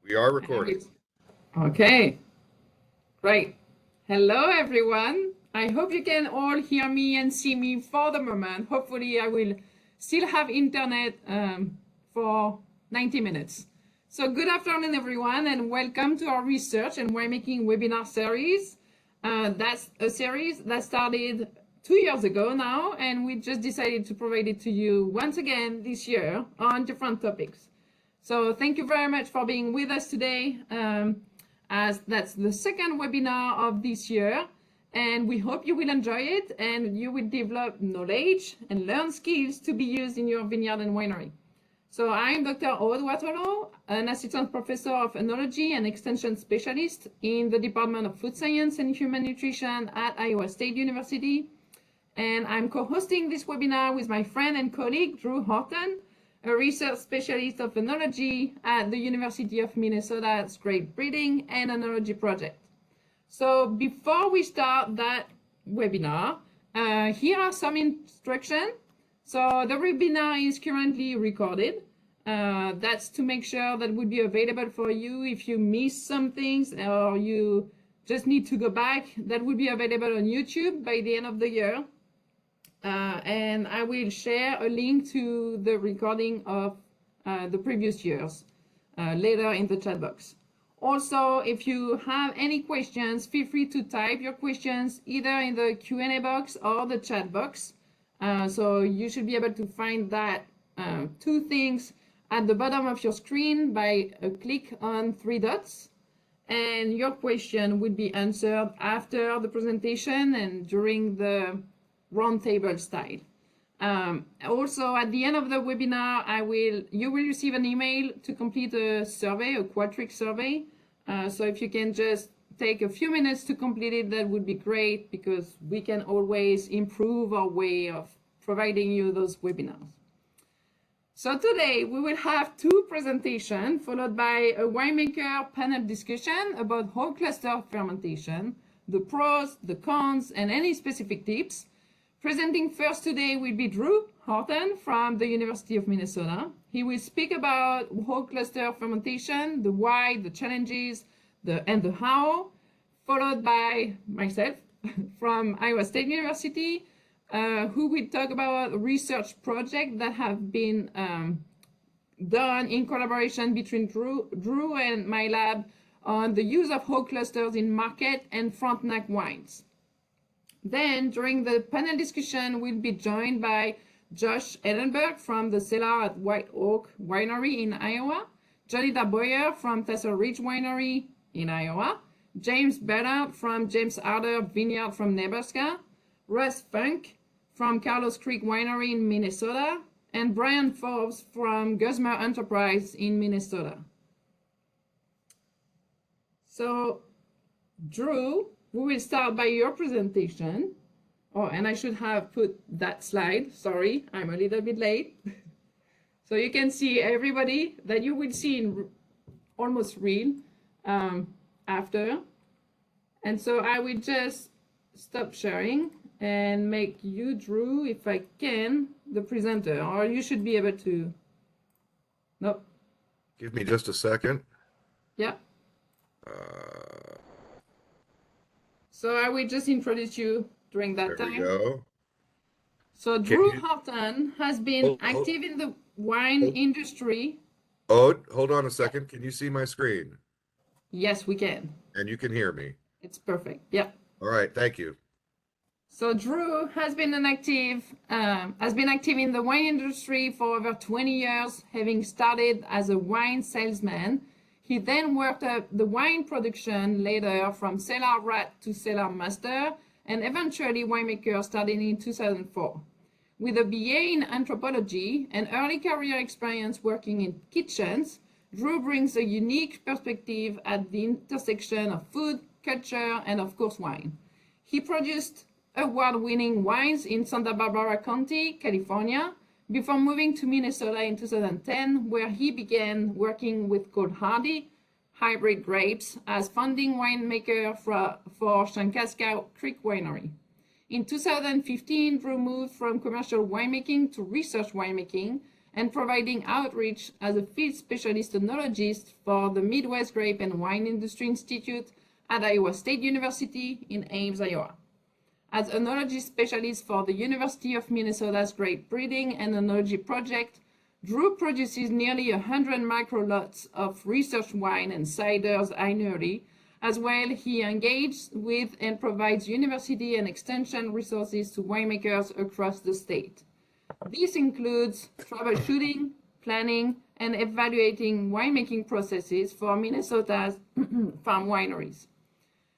We are recording. Okay, great. Hello, everyone. I hope you can all hear me and see me for the moment. Hopefully, I will still have internet for 90 minutes. So good afternoon, everyone, and welcome to our research and winemaking webinar series. That's a series that started 2 years ago now, and we just decided to provide it to you once again this year on different topics. So thank you very much for being with us today, as that's the second webinar of this year, and we hope you will enjoy it and you will develop knowledge and learn skills to be used in your vineyard and winery. So I'm Dr. Aude Watrelot, an assistant professor of enology and extension specialist in the Department of Food Science and Human Nutrition at Iowa State University. And I'm co-hosting this webinar with my friend and colleague, Drew Horton, a research specialist of enology at the University of Minnesota's Grape Breeding and Enology Project. So before we start that webinar, here are some instructions. So the webinar is currently recorded. That's to make sure that would be available for you if you miss some things or you just need to go back. That will be available on YouTube by the end of the year. And I will share a link to the recording of the previous years later in the chat box. Also, if you have any questions, feel free to type your questions either in the Q&A box or the chat box. So you should be able to find that two things at the bottom of your screen by a click on three dots. And your question will be answered after the presentation and during the roundtable style. Also, at the end of the webinar, you will receive an email to complete a survey, a quadric survey. So if you can just take a few minutes to complete it, that would be great, because we can always improve our way of providing you those webinars. So today we will have two presentations followed by a winemaker panel discussion about whole cluster fermentation, the pros, the cons, and any specific tips. Presenting first today will be Drew Horton from the University of Minnesota. He will speak about whole cluster fermentation, the why, the challenges, and the how, followed by myself from Iowa State University, who will talk about research projects that have been done in collaboration between Drew and my lab on the use of whole clusters in Marquette and Frontenac wines. Then, during the panel discussion, we'll be joined by Josh Ellenberg from the Cellar at White Oak Winery in Iowa, Jonita Boyer from Tassel Ridge Winery in Iowa, James Ballard from James Arthur Vineyard from Nebraska, Russ Funk from Carlos Creek Winery in Minnesota, and Bryan Forbes from Gusmer Enterprises in Minnesota. So, Drew, we will start by your presentation. Oh, and I should have put that slide. Sorry, I'm a little bit late. So you can see everybody that you will see in almost real after. And so I will just stop sharing and make you, Drew, if I can, the presenter, or you should be able to. Nope. Give me just a second. Yeah. So I will just introduce you during that time. There we go. So Drew Horton has been active in the wine industry. Aude, hold on a second. Can you see my screen? Yes, we can. And you can hear me? It's perfect. Yeah. All right. Thank you. So Drew has been active in the wine industry for over 20 years, having started as a wine salesman. He then worked up the wine production later from cellar rat to cellar master, and eventually winemaker starting in 2004. With a BA in anthropology and early career experience working in kitchens, Drew brings a unique perspective at the intersection of food, culture, and of course wine. He produced award-winning wines in Santa Barbara County, California, before moving to Minnesota in 2010, where he began working with Cold Hardy hybrid grapes as founding winemaker for Tassel Creek Winery. In 2015, Drew moved from commercial winemaking to research winemaking and providing outreach as a field specialist enologist for the Midwest Grape and Wine Industry Institute at Iowa State University in Ames, Iowa. As enology specialist for the University of Minnesota's Grape Breeding and Enology Project, Drew produces nearly 100 micro lots of research wine and ciders annually. As well, he engages with and provides university and extension resources to winemakers across the state. This includes troubleshooting, planning, and evaluating winemaking processes for Minnesota's farm wineries.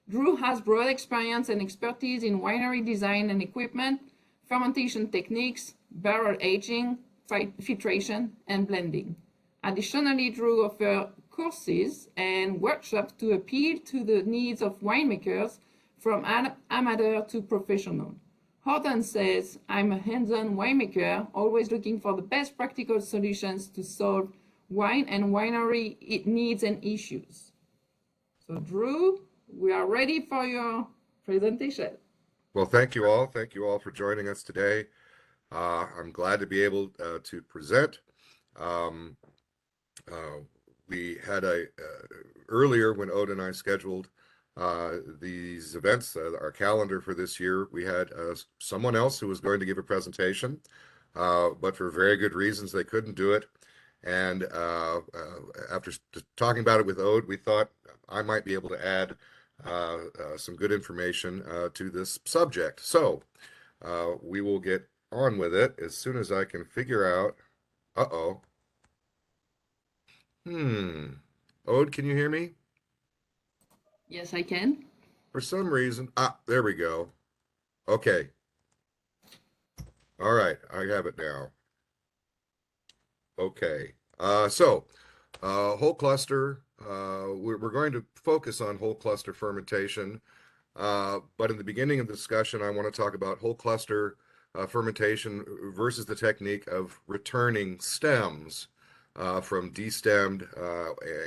Drew has broad experience and expertise in winery design and equipment, fermentation techniques, barrel aging, filtration, and blending. Additionally, Drew offers courses and workshops to appeal to the needs of winemakers from amateur to professional. Horton says, "I'm a hands-on winemaker, always looking for the best practical solutions to solve wine and winery needs and issues." So Drew, we are ready for your presentation. Well, thank you all. Thank you all for joining us today. I'm glad to be able to present. We had earlier when Aude and I scheduled these events, our calendar for this year, we had someone else who was going to give a presentation, but for very good reasons they couldn't do it. And after talking about it with Aude, we thought I might be able to add some good information to this subject. So we will get on with it as soon as I can figure out. Aude, can you hear me? Yes, I can. For some reason, there we go. Okay. All right, I have it now. Okay. Whole cluster, we're going to focus on whole cluster fermentation. But in the beginning of the discussion, I want to talk about whole cluster fermentation versus the technique of returning stems from destemmed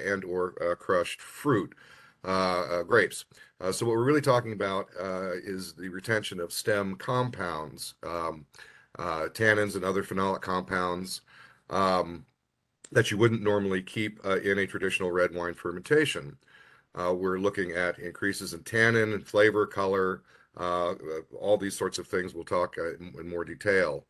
and or crushed fruit, grapes. So what we're really talking about is the retention of stem compounds, tannins and other phenolic compounds that you wouldn't normally keep in a traditional red wine fermentation. We're looking at increases in tannin and flavor, color, all these sorts of things we'll talk in more detail.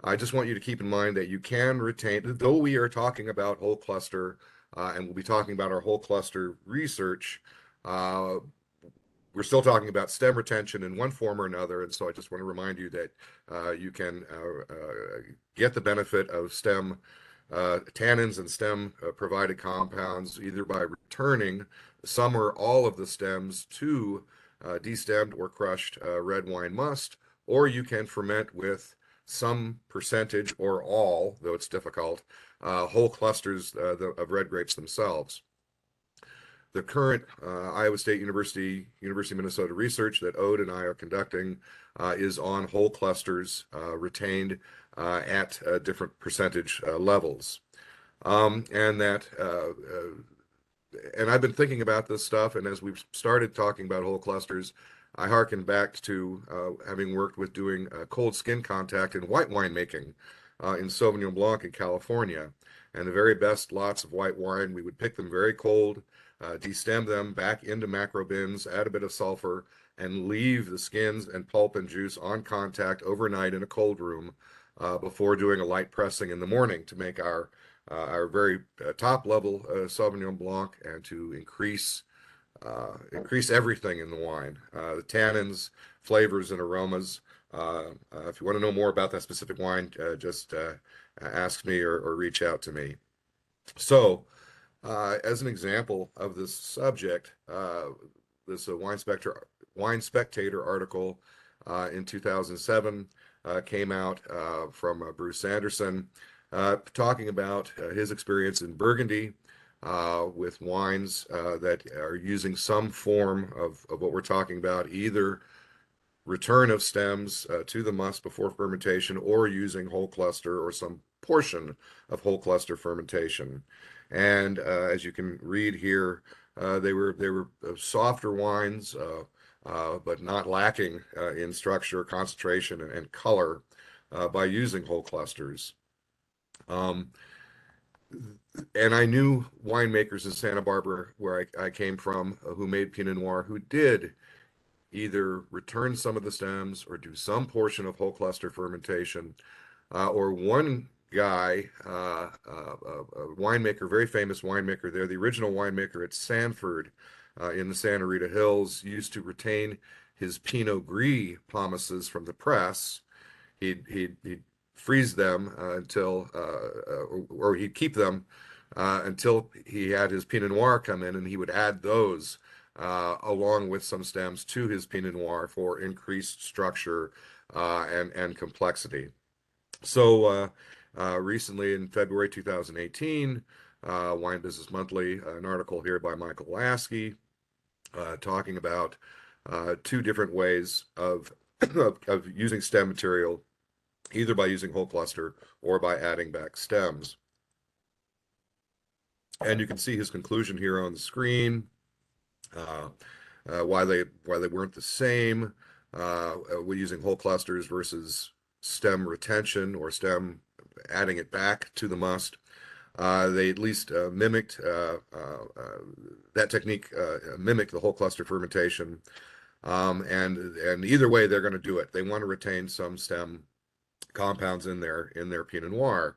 I just want you to keep in mind that you can retain, though we are talking about whole cluster, and we'll be talking about our whole cluster research, we're still talking about stem retention in one form or another, and so I just want to remind you that you can get the benefit of stem tannins and stem provided compounds either by returning some or all of the stems to destemmed or crushed red wine must, or you can ferment with some percentage or all, though it's difficult, whole clusters of red grapes themselves. The current Iowa State University of Minnesota research that Aude and I are conducting is on whole clusters retained at different percentage levels. And I've been thinking about this stuff, and as we've started talking about whole clusters, I hearken back to having worked with doing cold skin contact in white wine making in Sauvignon Blanc in California. And the very best lots of white wine, we would pick them very cold, destem them back into macro bins, add a bit of sulfur, and leave the skins and pulp and juice on contact overnight in a cold room before doing a light pressing in the morning to make our very top level Sauvignon Blanc and to increase everything in the wine, the tannins, flavors, and aromas. If you want to know more about that specific wine, just ask me or reach out to me. So, as an example of this subject, this Wine Spectator article in 2007 came out from Bruce Anderson, talking about his experience in Burgundy with wines that are using some form of what we're talking about, either return of stems to the must before fermentation or using whole cluster or some portion of whole cluster fermentation. And as you can read here, they were softer wines, but not lacking in structure, concentration, and color by using whole clusters. Um, and I knew winemakers in Santa Barbara, where I came from, who made Pinot Noir, who did either return some of the stems or do some portion of whole cluster fermentation. Or one guy, a winemaker, very famous winemaker there, the original winemaker at Sanford in the Santa Rita Hills, used to retain his Pinot Gris pomaces from the press. He'd freeze them or he'd keep them until he had his Pinot Noir come in, and he would add those along with some stems to his Pinot Noir for increased structure and complexity. So recently in February 2018, Wine Business Monthly, an article here by Michael Lasky talking about two different ways of using stem material, either by using whole cluster or by adding back stems. And you can see his conclusion here on the screen, why they weren't the same, with using whole clusters versus stem retention or stem adding it back to the must. They at least mimicked that technique, mimicked the whole cluster fermentation. And either way, they're going to do it. They want to retain some stem compounds in their Pinot Noir.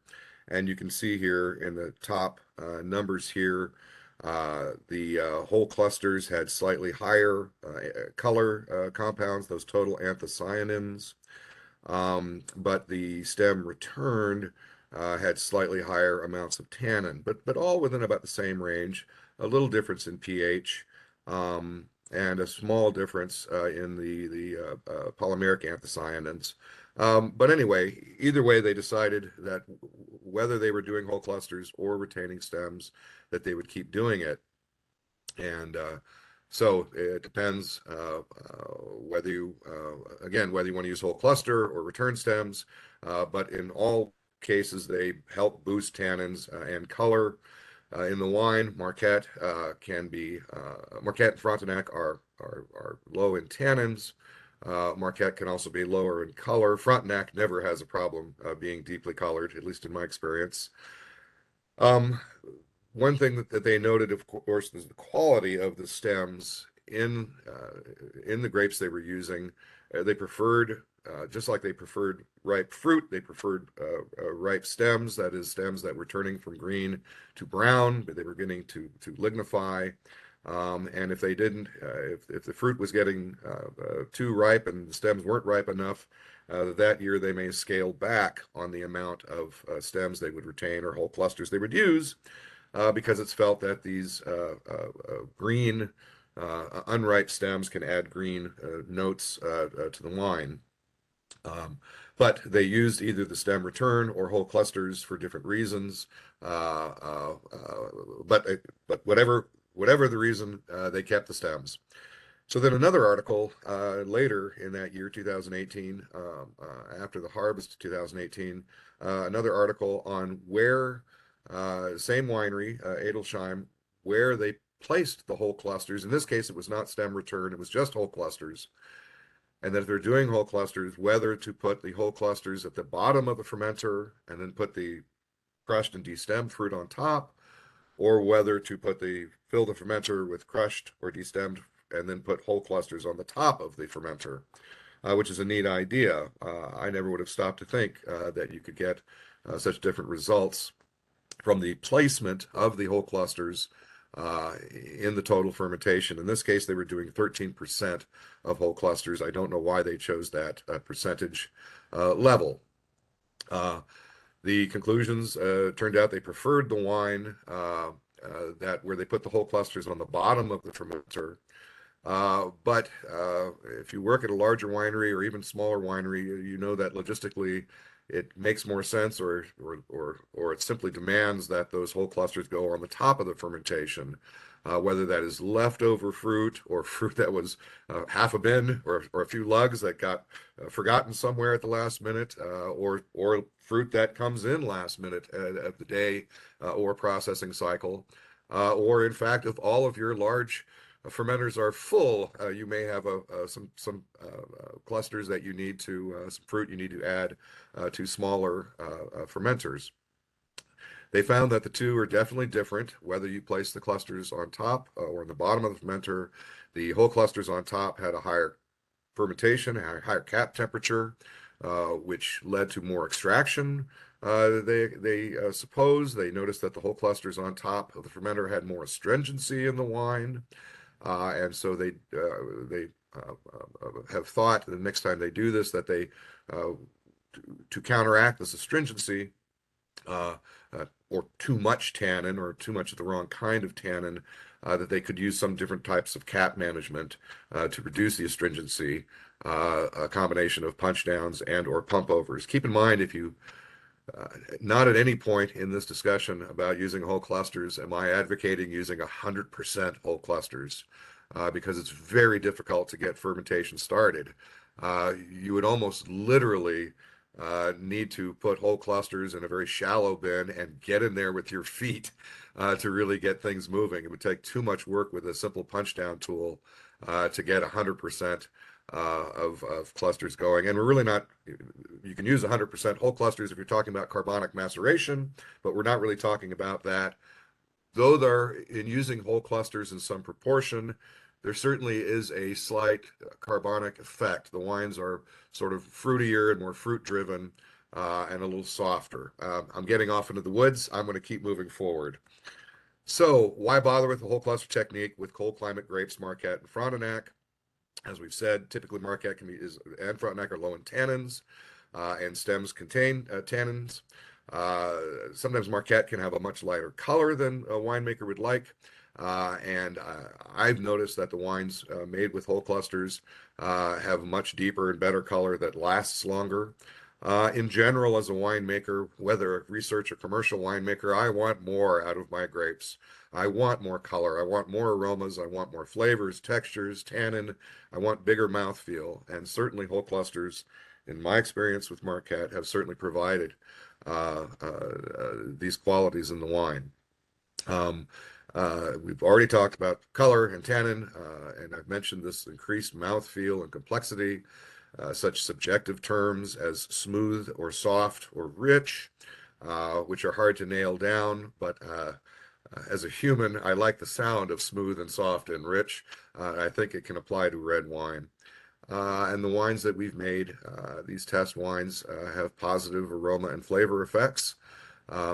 And you can see here in the top numbers here, the whole clusters had slightly higher color compounds, those total anthocyanins. But the stem returned had slightly higher amounts of tannin, but all within about the same range. A little difference in pH, and a small difference in the polymeric anthocyanins. But anyway, either way, they decided that whether they were doing whole clusters or retaining stems, that they would keep doing it. And so it depends whether you, again, whether you want to use whole cluster or return stems. But in all cases, they help boost tannins and color. In the wine, Marquette Marquette and Frontenac are low in tannins. Marquette can also be lower in color. Frontenac never has a problem being deeply colored, at least in my experience. Um, One thing that they noted, of course, is the quality of the stems in the grapes they were using. They preferred, just like they preferred ripe fruit, they preferred ripe stems, that is, stems that were turning from green to brown, but they were beginning to lignify. And if they didn't, if the fruit was getting too ripe and the stems weren't ripe enough, that year they may scale back on the amount of stems they would retain or whole clusters they would use, because it's felt that these green, unripe stems can add green notes to the wine. But they used either the stem return or whole clusters for different reasons. But whatever the reason, they kept the stems. So then another article later in that year, 2018, after the harvest, 2018, another article on where same winery, Edelsheim, where they placed the whole clusters. In this case, it was not stem return, it was just whole clusters. And that if they're doing whole clusters, whether to put the whole clusters at the bottom of the fermenter and then put the crushed and destemmed fruit on top, or whether to fill the fermenter with crushed or destemmed and then put whole clusters on the top of the fermenter, which is a neat idea. I never would have stopped to think that you could get such different results from the placement of the whole clusters in the total fermentation. In this case, they were doing 13% of whole clusters. I don't know why they chose that percentage level. The conclusions turned out they preferred the wine that where they put the whole clusters on the bottom of the fermenter. But if you work at a larger winery or even smaller winery, you know that logistically it makes more sense, or it simply demands that those whole clusters go on the top of the fermentation, whether that is leftover fruit or fruit that was half a bin or a few lugs that got forgotten somewhere at the last minute, or fruit that comes in last minute of the day or processing cycle, or in fact, if all of your large fermenters are full, you may have some clusters that you need to some fruit you need to add to smaller fermenters. They found that the two are definitely different, whether you place the clusters on top or in the bottom of the fermenter. The whole clusters on top had a higher fermentation, a higher cap temperature, which led to more extraction. They suppose they noticed that the whole clusters on top of the fermenter had more astringency in the wine, and so they have thought the next time they do this that they to counteract this astringency uh, or too much tannin or too much of the wrong kind of tannin, that they could use some different types of cap management to reduce the astringency, a combination of punch downs and or pump overs. Keep in mind, if you not at any point in this discussion about using whole clusters am I advocating using 100% whole clusters, because it's very difficult to get fermentation started. You would almost literally need to put whole clusters in a very shallow bin and get in there with your feet to really get things moving. It would take too much work with a simple punch down tool to get 100% of clusters going. And we're really not, you can use 100% whole clusters if you're talking about carbonic maceration, but we're not really talking about that. Though they're in using whole clusters in some proportion, there certainly is a slight carbonic effect. The wines are sort of fruitier and more fruit driven and a little softer. I'm getting off into the woods. I'm going to keep moving forward. So why bother with the whole cluster technique with cold climate grapes, Marquette and Frontenac? As we've said, typically Marquette and Frontenac are low in tannins, and stems contain tannins. Sometimes Marquette can have a much lighter color than a winemaker would like. And I've noticed that the wines made with whole clusters have much deeper and better color that lasts longer. In general, as a winemaker, whether a research or commercial winemaker, I want more out of my grapes. I want more color. I want more aromas. I want more flavors, textures, tannin. I want bigger mouthfeel. And certainly whole clusters, in my experience with Marquette, have certainly provided these qualities in the wine. We've already talked about color and tannin, and I've mentioned this increased mouthfeel and complexity. Such subjective terms as smooth or soft or rich, which are hard to nail down, but as a human, I like the sound of smooth and soft and rich. I think it can apply to red wine. And the wines that we've made, these test wines, have positive aroma and flavor effects.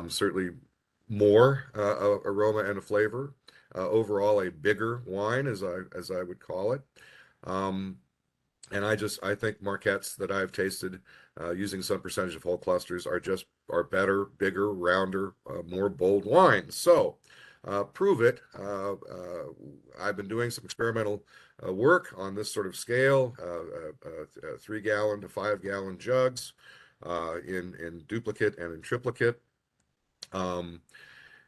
Certainly more aroma and a flavor. Overall, a bigger wine, as I would call it. And I think Marquettes that I've tasted using some percentage of whole clusters are better, bigger, rounder, more bold wines. So prove it. I've been doing some experimental work on this sort of scale, 3-gallon to 5-gallon jugs in duplicate and in triplicate.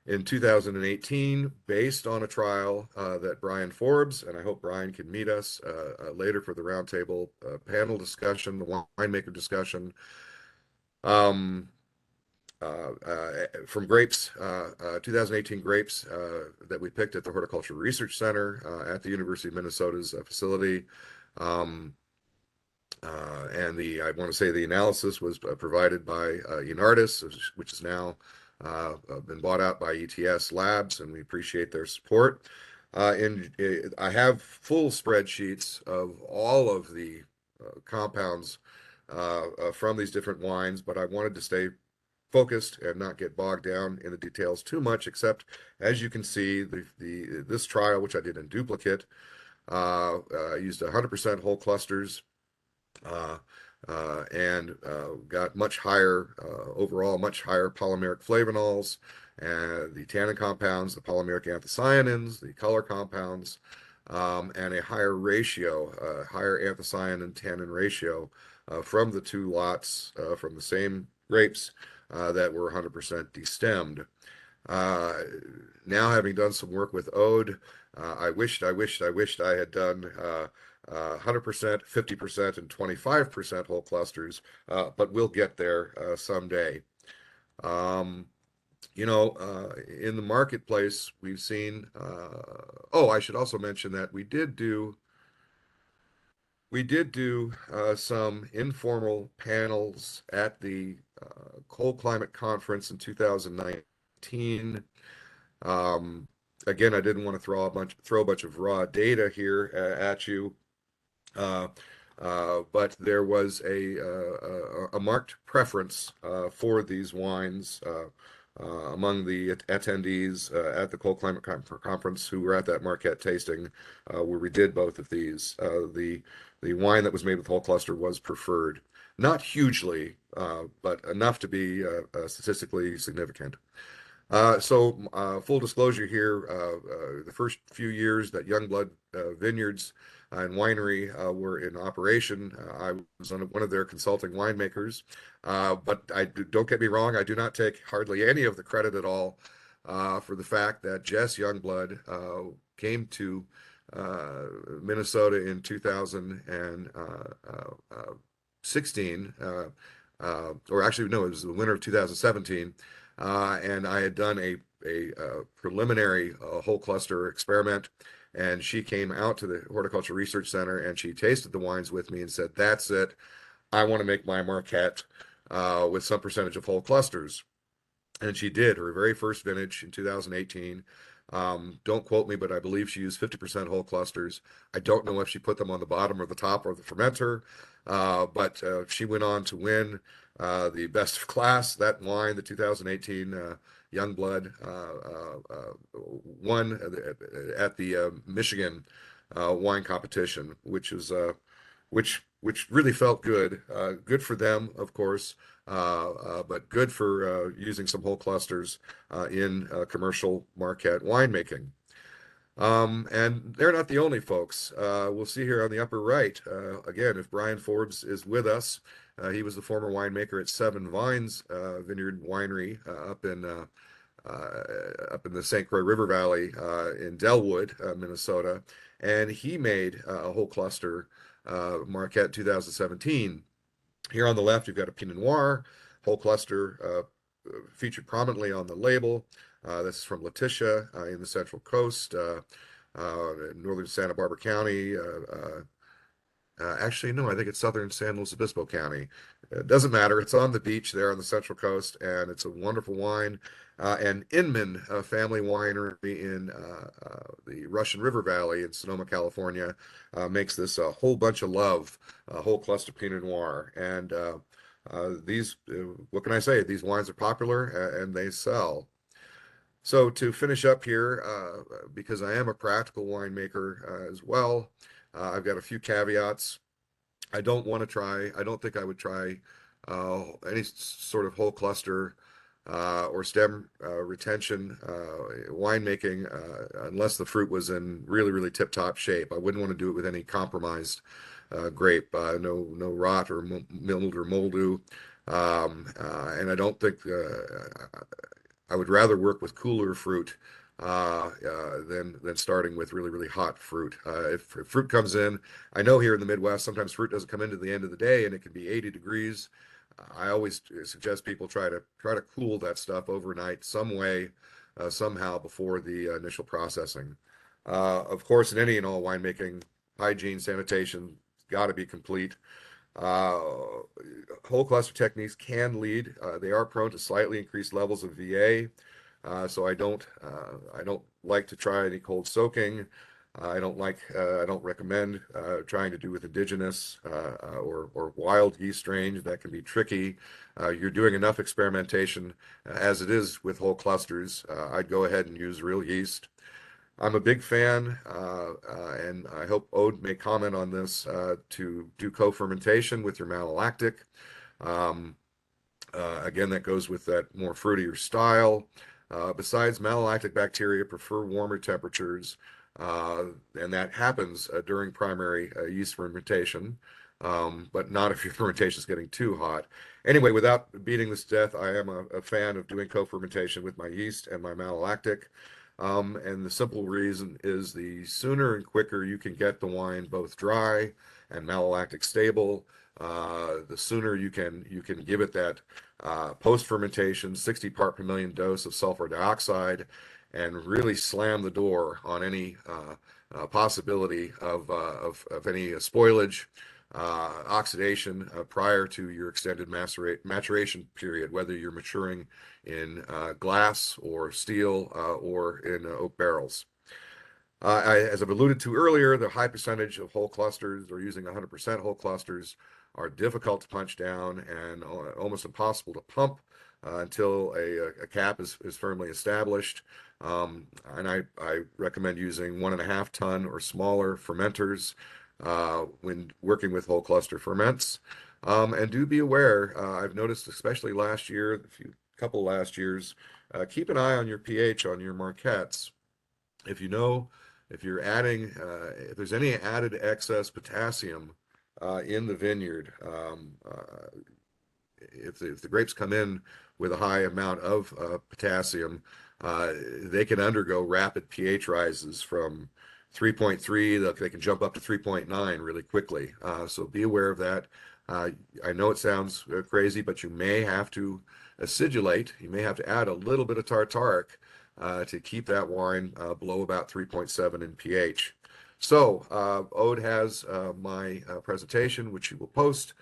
In 2018, based on a trial that Bryan Forbes, and I hope Bryan can meet us later for the roundtable panel discussion, the winemaker discussion, from grapes, 2018 grapes that we picked at the Horticulture Research Center at the University of Minnesota's facility. And I want to say the analysis was provided by Enartis, which is now been bought out by ETS Labs, and we appreciate their support. I have full spreadsheets of all of the compounds from these different wines, but I wanted to stay focused and not get bogged down in the details too much, except as you can see, this trial, which I did in duplicate, used 100% whole clusters, and got much higher, overall, much higher polymeric flavonols, and the tannin compounds, the polymeric anthocyanins, the color compounds, and a higher ratio, higher anthocyanin tannin ratio from the two lots from the same grapes that were 100% destemmed. Now, having done some work with Aude, I wished I had done 100%, 50%, and 25% whole clusters, but we'll get there someday. In the marketplace, we've seen, I should also mention that we did do some informal panels at the Cold Climate Conference in 2019. 2018. Again, I didn't want to throw a bunch of raw data here at you, but there was a marked preference for these wines among the attendees at the Cold Climate Conference who were at that Marquette tasting, where we did both of these. The wine that was made with whole cluster was preferred, not hugely, but enough to be statistically significant. Full disclosure here, the first few years that Youngblood Vineyards and Winery were in operation, I was one of their consulting winemakers. But don't get me wrong, I do not take hardly any of the credit at all for the fact that Jess Youngblood came to Minnesota in 2016, or actually, no, it was the winter of 2017. And I had done a preliminary whole cluster experiment, and she came out to the Horticulture Research Center and she tasted the wines with me and said, "That's it. I want to make my Marquette with some percentage of whole clusters." And she did her very first vintage in 2018. Don't quote me, but I believe she used 50% whole clusters. I don't know if she put them on the bottom or the top or the fermenter, but she went on to win the best of class. That wine, the 2018 Youngblood, won at the Michigan wine competition, which really felt good. Good for them, of course, but good for using some whole clusters in commercial Marquette winemaking. And they're not the only folks. We'll see here on the upper right, again, if Bryan Forbes is with us. He was the former winemaker at Seven Vines Vineyard Winery up in the St. Croix River Valley in Delwood, Minnesota, and he made a whole cluster Marquette 2017. Here on the left, you've got a Pinot Noir whole cluster featured prominently on the label. This is from Letitia in the Central Coast, northern Santa Barbara County. Actually, no, I think it's southern San Luis Obispo County. It doesn't matter. It's on the beach there on the Central Coast, and it's a wonderful wine. And Inman family winery in the Russian River Valley in Sonoma, California, makes this a whole bunch of love, a whole cluster Pinot Noir. And these, what can I say? These wines are popular and they sell. So to finish up here, because I am a practical winemaker as well, I've got a few caveats. I don't think I would try any sort of whole cluster or stem retention winemaking unless the fruit was in really, really tip-top shape. I wouldn't want to do it with any compromised grape, no rot or mild or moldu. And I don't think I would rather work with cooler fruit than starting with really, really hot fruit. If fruit comes in, I know here in the Midwest, sometimes fruit doesn't come into the end of the day and it can be 80 degrees. I always suggest people try to cool that stuff overnight some way, somehow before the initial processing. Of course, in any and all winemaking, hygiene, sanitation, got to be complete. Whole cluster techniques can lead. They are prone to slightly increased levels of VA. So I don't like to try any cold soaking. I don't recommend trying to do with indigenous or wild yeast strains. That can be tricky. You're doing enough experimentation as it is with whole clusters. I'd go ahead and use real yeast. I'm a big fan, and I hope Aude may comment on this, to do co-fermentation with your malolactic. Again, that goes with that more fruitier style. Besides, malolactic bacteria prefer warmer temperatures, and that happens during primary yeast fermentation, but not if your fermentation is getting too hot. Anyway, without beating this to death, I am a fan of doing co-fermentation with my yeast and my malolactic. And the simple reason is the sooner and quicker you can get the wine both dry and malolactic stable, the sooner you can give it that post-fermentation 60 part per million dose of sulfur dioxide and really slam the door on any possibility of any spoilage oxidation prior to your extended maturation period, whether you're maturing in glass or steel or in oak barrels. As I've alluded to earlier, the high percentage of whole clusters or using 100% whole clusters are difficult to punch down and almost impossible to pump until a cap is firmly established. And I recommend using 1.5 ton or smaller fermenters when working with whole cluster ferments. And do be aware, I've noticed, especially last year, couple last years, keep an eye on your pH on your Marquettes. If you know, if you're adding, if there's any added excess potassium in the vineyard, if the grapes come in with a high amount of potassium, they can undergo rapid pH rises from 3.3, they can jump up to 3.9 really quickly. So be aware of that. I know it sounds crazy, but you may have to acidulate. You may have to add a little bit of tartaric to keep that wine below about 3.7 in pH. So Aude has my presentation, which she will post,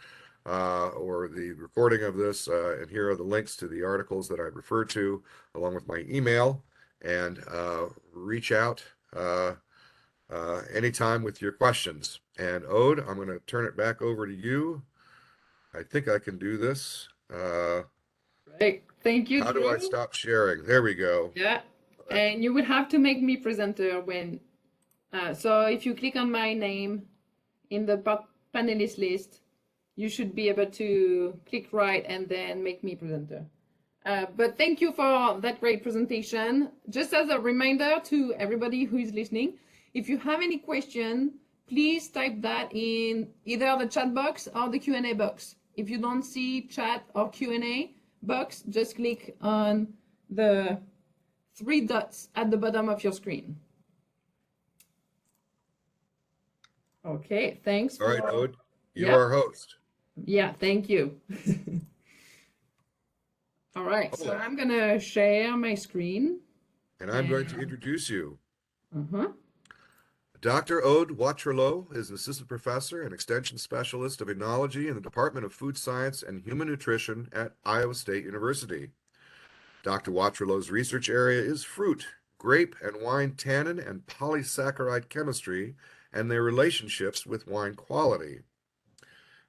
or the recording of this, and here are the links to the articles that I referred to, along with my email, and reach out anytime with your questions. And Aude, I'm going to turn it back over to you. I think I can do this. Right. Thank you, How Drew. do I stop sharing? There we go. Yeah. And you will have to make me presenter when, so if you click on my name in the panelist list, you should be able to click right and then make me presenter. But thank you for that great presentation. Just as a reminder to everybody who is listening, if you have any question, please type that in either the chat box or the Q&A box. If you don't see chat or Q&A box, just click on the 3 dots at the bottom of your screen. Okay, thanks. All right, Aude, you Yeah. are our host. Yeah, thank you. All right, so I'm gonna share my screen. And I'm going to introduce you. Uh-huh. Dr. Aude Watrelot is an assistant professor and extension specialist of enology in the Department of Food Science and Human Nutrition at Iowa State University. Dr. Watrelot's research area is fruit, grape, and wine tannin and polysaccharide chemistry and their relationships with wine quality.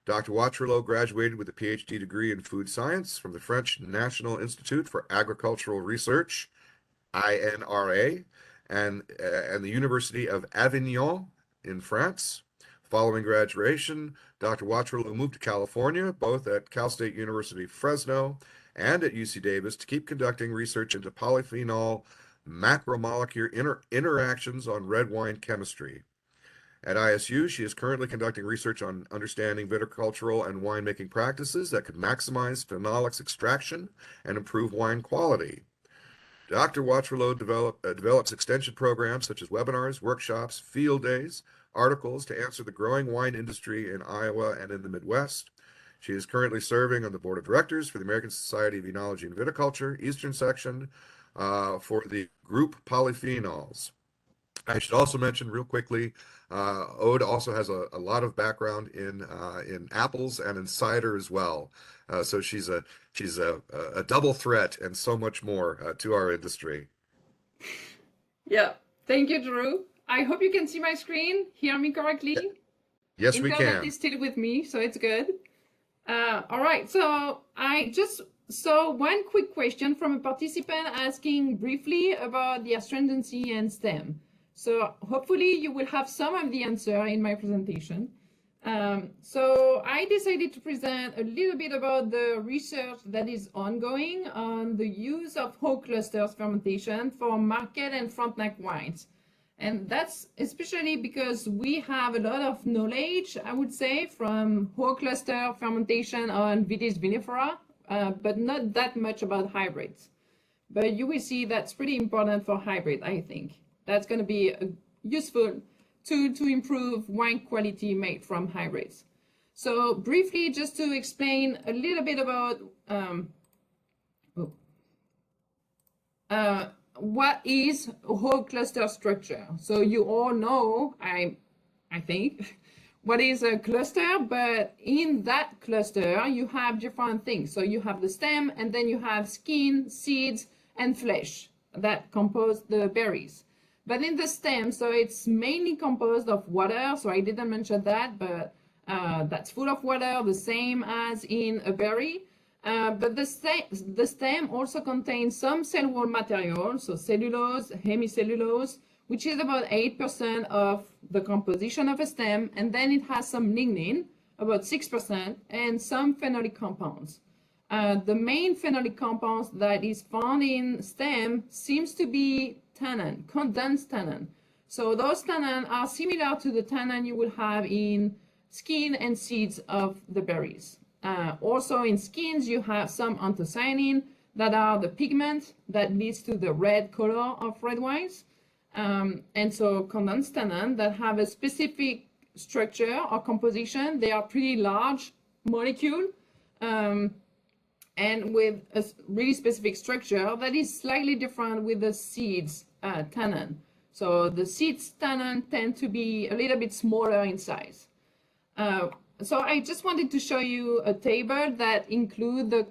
Dr. Watrelot graduated with a PhD degree in food science from the French National Institute for Agricultural Research, INRA, and the University of Avignon in France. Following graduation, Dr. Watrelot moved to California, both at Cal State University Fresno and at UC Davis, to keep conducting research into polyphenol macromolecular interactions on red wine chemistry. At ISU, she is currently conducting research on understanding viticultural and winemaking practices that could maximize phenolics extraction and improve wine quality. Dr. Watrelot develops extension programs such as webinars, workshops, field days, articles to answer the growing wine industry in Iowa and in the Midwest. She is currently serving on the board of directors for the American Society of Enology and Viticulture, Eastern Section, for the group Polyphenols. I should also mention real quickly, Aude also has a lot of background in apples and in cider as well. So she's a double threat and so much more to our industry. Yeah, thank you, Drew. I hope you can see my screen, hear me correctly. Yes, we Internet can. is still with me, so it's good. All right, so I just saw one quick question from a participant asking briefly about the astringency and stem. So hopefully you will have some of the answer in my presentation. So I decided to present a little bit about the research that is ongoing on the use of whole clusters fermentation for Marquette and Frontenac wines. And that's especially because we have a lot of knowledge, I would say, from whole cluster fermentation on Vitis vinifera, but not that much about hybrids. But you will see that's pretty important for hybrid, I think. That's going to be useful to improve wine quality made from hybrids. So briefly, just to explain a little bit about what is a whole cluster structure. So you all know, I think, what is a cluster, but in that cluster you have different things. So you have the stem, and then you have skin, seeds, and flesh that compose the berries. But in the stem, so it's mainly composed of water, so I didn't mention that, but that's full of water, the same as in a berry. But the stem also contains some cell wall material, so cellulose, hemicellulose, which is about 8% of the composition of a stem, and then it has some lignin, about 6%, and some phenolic compounds. The main phenolic compounds that is found in stem seems to be tannin, condensed tannin. So those tannin are similar to the tannin you will have in skin and seeds of the berries. Also in skins, you have some anthocyanin that are the pigment that leads to the red color of red wines. And so condensed tannin that have a specific structure or composition. They are pretty large molecule and with a really specific structure that is slightly different with the seeds tannin. So the seeds tannin tend to be a little bit smaller in size. So I just wanted to show you a table that include the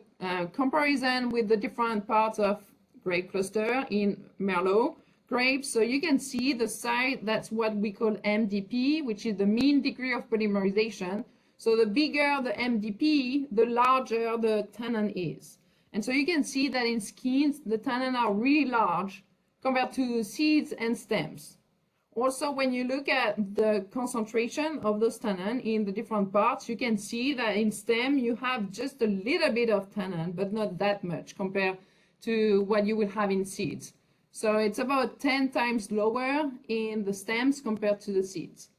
comparison with the different parts of grape cluster in Merlot grapes. So you can see the size, that's what we call MDP, which is the mean degree of polymerization. So the bigger the MDP, the larger the tannin is. And so you can see that in skins, the tannin are really large compared to seeds and stems. Also, when you look at the concentration of those tannin in the different parts, you can see that in stem, you have just a little bit of tannin, but not that much compared to what you will have in seeds. So it's about 10 times lower in the stems compared to the seeds.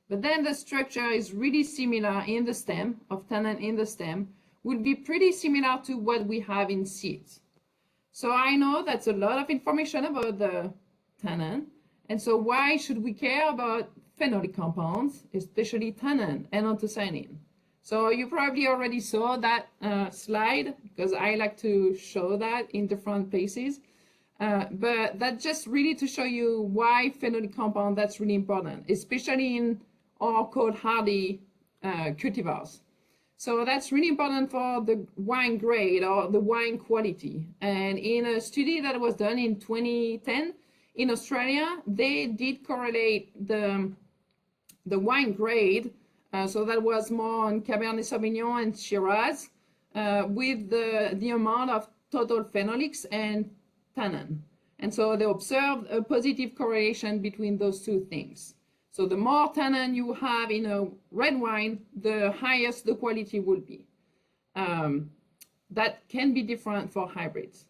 But then the structure is really similar in the stem, of tannin in the stem, would be pretty similar to what we have in seeds. So I know that's a lot of information about the tannin. And so why should we care about phenolic compounds, especially tannin and anthocyanin? So you probably already saw that slide, because I like to show that in different places. But that's just really to show you why phenolic compound, that's really important, especially in our cold hardy cultivars. So that's really important for the wine grade or the wine quality. And in a study that was done in 2010, in Australia, they did correlate the wine grade, so that was more on Cabernet Sauvignon and Shiraz, with the amount of total phenolics and tannin. And so they observed a positive correlation between those two things. So the more tannin you have in a red wine, the highest the quality will be. That can be different for hybrids.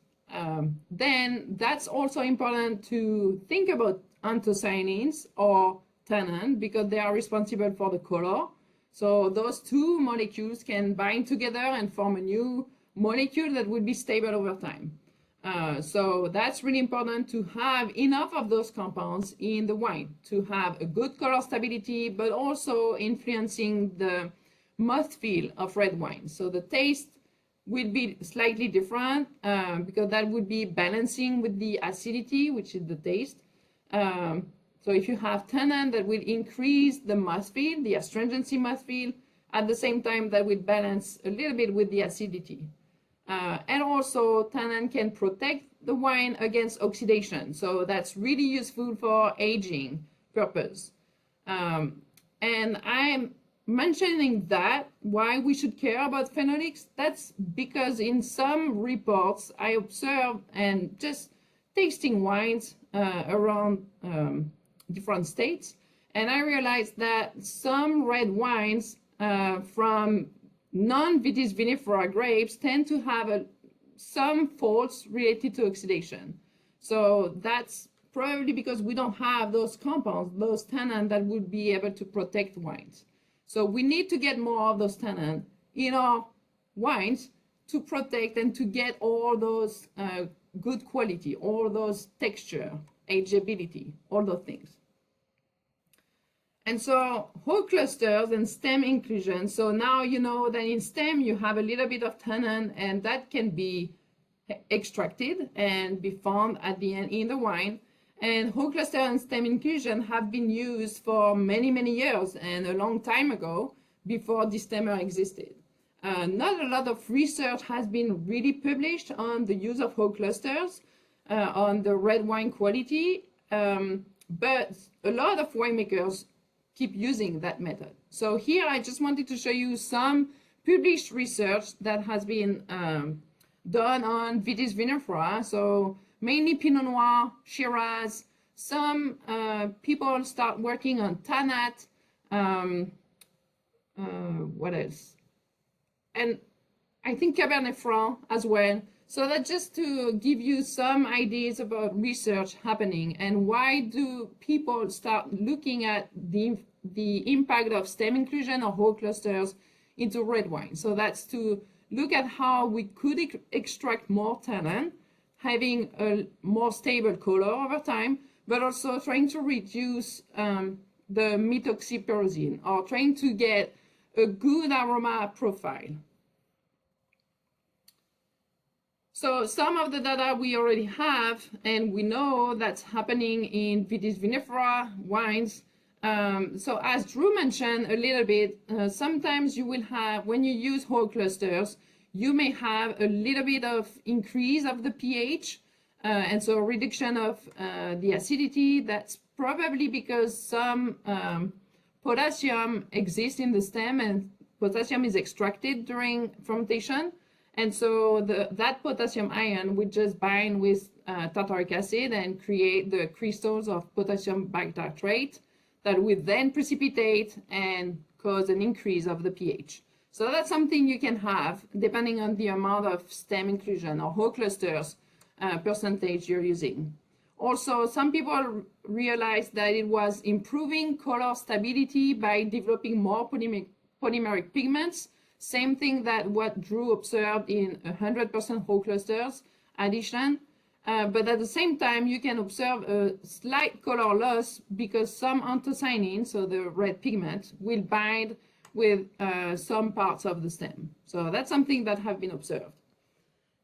Then that's also important to think about anthocyanins or tannin, because they are responsible for the color. So those two molecules can bind together and form a new molecule that will be stable over time. So that's really important to have enough of those compounds in the wine to have a good color stability, but also influencing the mouthfeel of red wine. So the taste will be slightly different because that would be balancing with the acidity, which is the taste. So if you have tannin, that will increase the mouthfeel, the astringency mouthfeel. At the same time, that will balance a little bit with the acidity. And also, tannin can protect the wine against oxidation. So that's really useful for aging purpose. And I'm mentioning that, why we should care about phenolics, that's because in some reports I observed, and just tasting wines around different states, and I realized that some red wines from non-Vitis vinifera grapes tend to have some faults related to oxidation. So that's probably because we don't have those compounds, those tannin that would be able to protect wines. So we need to get more of those tannin in our wines to protect and to get all those good quality, all those texture, ageability, all those things. And so whole clusters and stem inclusion. So now you know that in stem you have a little bit of tannin, and that can be extracted and be found at the end in the wine. And whole cluster and stem inclusion have been used for many, many years and a long time ago before destemmer existed. Not a lot of research has been really published on the use of whole clusters, on the red wine quality, but a lot of winemakers keep using that method. So here I just wanted to show you some published research that has been done on Vitis vinifera, so mainly Pinot Noir, Shiraz. Some people start working on Tannat. What else? And I think Cabernet Franc as well. So that's just to give you some ideas about research happening and why do people start looking at the impact of stem inclusion or whole clusters into red wine. So that's to look at how we could extract more tannin, having a more stable color over time, but also trying to reduce the methoxypyrazine or trying to get a good aroma profile. So some of the data we already have, and we know that's happening in Vitis vinifera wines. So as Drew mentioned a little bit, sometimes you will have, when you use whole clusters, you may have a little bit of increase of the pH, and so a reduction of the acidity. That's probably because some potassium exists in the stem and potassium is extracted during fermentation. And so that potassium ion would just bind with tartaric acid and create the crystals of potassium bitartrate that would then precipitate and cause an increase of the pH. So that's something you can have depending on the amount of stem inclusion or whole clusters percentage you're using. Also, some people realized that it was improving color stability by developing more polymeric pigments. Same thing that what Drew observed in 100% whole clusters addition. But at the same time, you can observe a slight color loss because some anthocyanin, so the red pigment, will bind with some parts of the stem. So that's something that have been observed.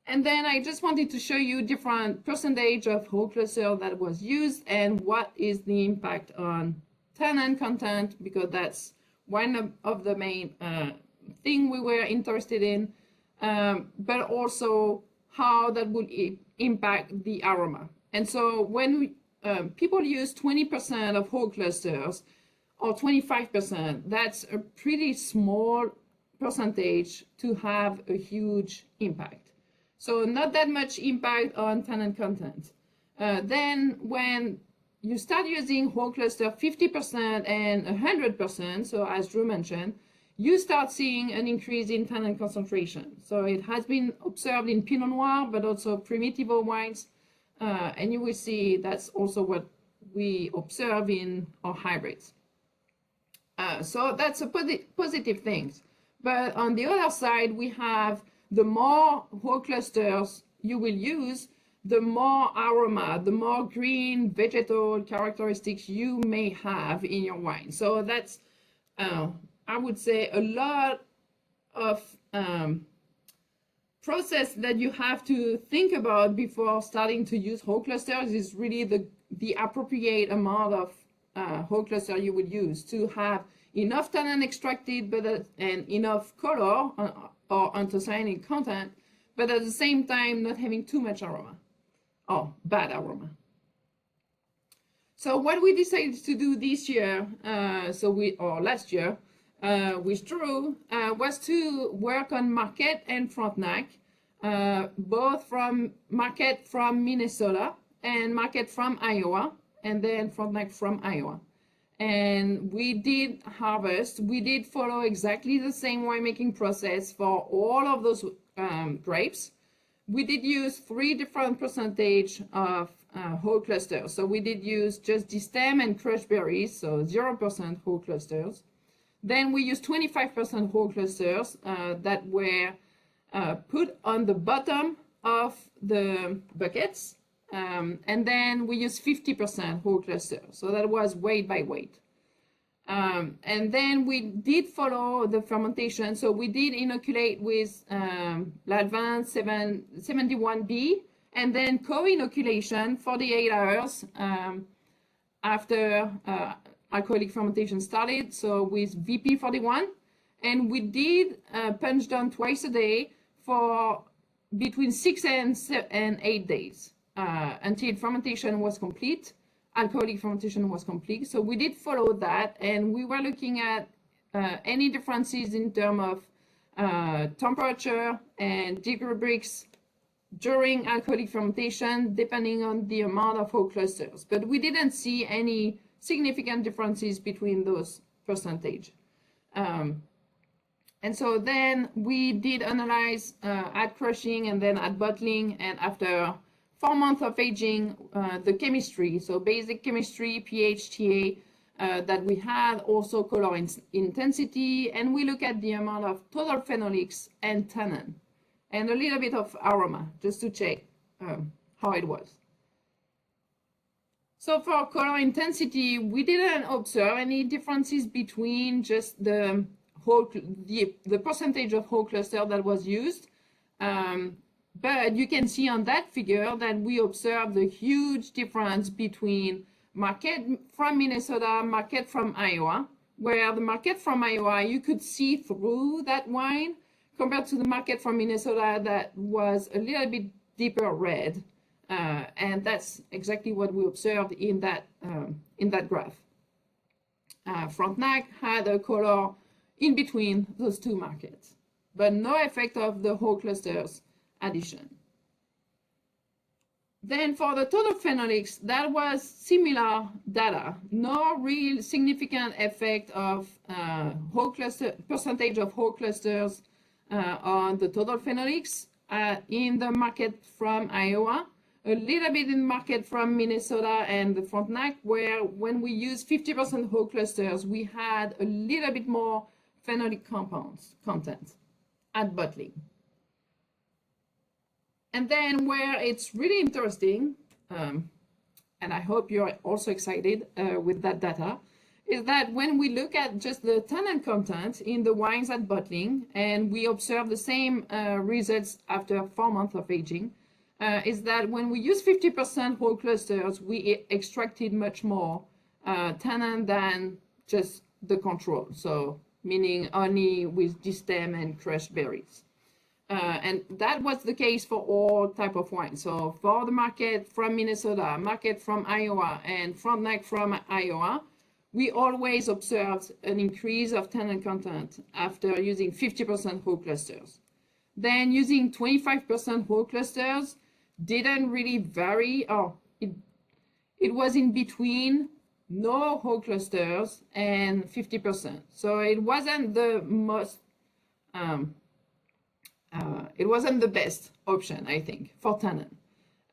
And then I just wanted to show you different percentage of whole cluster that was used and what is the impact on tannin content, because that's one of the main thing we were interested in, but also how that would impact the aroma. And so when people use 20% of whole clusters or 25%, that's a pretty small percentage to have a huge impact. So not that much impact on tannin content. Then when you start using whole cluster 50% and 100%, so as Drew mentioned, you start seeing an increase in tannin concentration. So it has been observed in Pinot Noir, but also Primitivo wines. And you will see that's also what we observe in our hybrids. So that's a positive thing. But on the other side, we have the more whole clusters you will use, the more aroma, the more green vegetal characteristics you may have in your wine. So that's, I would say, a lot of process that you have to think about before starting to use whole clusters is really the appropriate amount of whole cluster you would use to have enough tannin extracted and enough color or anthocyanin content, but at the same time not having too much aroma or bad aroma. So what we decided to do this year, or last year, with Drew, was to work on Marquette and Frontenac, both from Marquette from Minnesota and Marquette from Iowa, and then Frontenac from Iowa. And we did harvest, we did follow exactly the same winemaking process for all of those grapes. We did use 3 different percentage of whole clusters. So we did use just destem and crushed berries, so 0% whole clusters. Then we used 25% whole clusters that were put on the bottom of the buckets. And then we used 50% whole cluster. So that was weight by weight. And then we did follow the fermentation. So we did inoculate with Lalvin 71B and then co-inoculation 48 hours after alcoholic fermentation started, so with VP41. And we did punch down twice a day for between 6 and 8 days until fermentation was complete, alcoholic fermentation was complete. So we did follow that, and we were looking at any differences in terms of temperature and degree Brix during alcoholic fermentation, depending on the amount of whole clusters. But we didn't see any significant differences between those percentage. And so then we did analyze at crushing and then at bottling, and after 4 months of aging, the chemistry, so basic chemistry, pH, TA, that we had, also color intensity, and we look at the amount of total phenolics and tannin, and a little bit of aroma, just to check how it was. So for color intensity, we didn't observe any differences between just the percentage of whole cluster that was used. But you can see on that figure that we observed a huge difference between Marquette from Minnesota, Marquette from Iowa, where the Marquette from Iowa, you could see through that wine, compared to the Marquette from Minnesota that was a little bit deeper red. And that's exactly what we observed in that graph. Frontenac had a color in between those two markets, but no effect of the whole clusters addition. Then for the total phenolics, that was similar data, no real significant effect of percentage of whole clusters on the total phenolics in the Marquette from Iowa, a little bit in Marquette from Minnesota and the Frontenac, where when we used 50% whole clusters, we had a little bit more phenolic compounds content at bottling. And then where it's really interesting, and I hope you're also excited with that data, is that when we look at just the tannin content in the wines at bottling, and we observe the same results after 4 months of aging, is that when we use 50% whole clusters, we extracted much more tannin than just the control. So meaning only with destem and crushed berries. And that was the case for all type of wine. So for the Marquette from Minnesota, Marquette from Iowa, and Frontenac from Iowa, we always observed an increase of tannin content after using 50% whole clusters. Then using 25% whole clusters didn't really vary, or it was in between no whole clusters and 50%. So it wasn't the most, it wasn't the best option, I think, for tannin.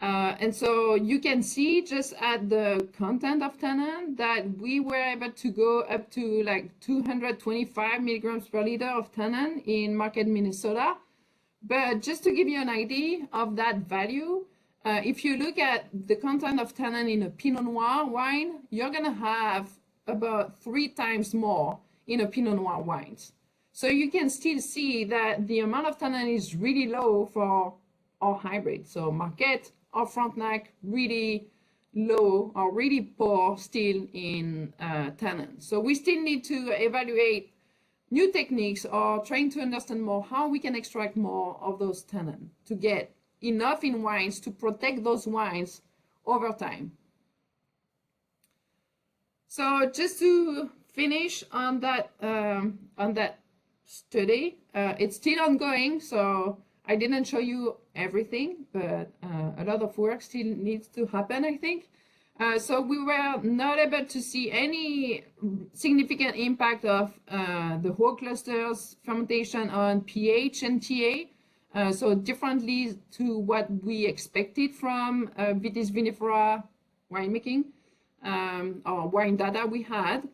And so you can see just at the content of tannin that we were able to go up to like 225 milligrams per liter of tannin in Marquette, Minnesota. But just to give you an idea of that value, if you look at the content of tannin in a Pinot Noir wine, you're going to have about 3 times more in a Pinot Noir wines. So you can still see that the amount of tannin is really low for our hybrid. So Marquette or Frontenac really low or really poor still in tannin. So we still need to evaluate new techniques or trying to understand more how we can extract more of those tannin to get enough in wines to protect those wines over time. So just to finish on that study, it's still ongoing, so I didn't show you everything, but a lot of work still needs to happen, I think. So we were not able to see any significant impact of the whole clusters fermentation on pH and TA. So differently to what we expected from Vitis vinifera winemaking or wine data we had.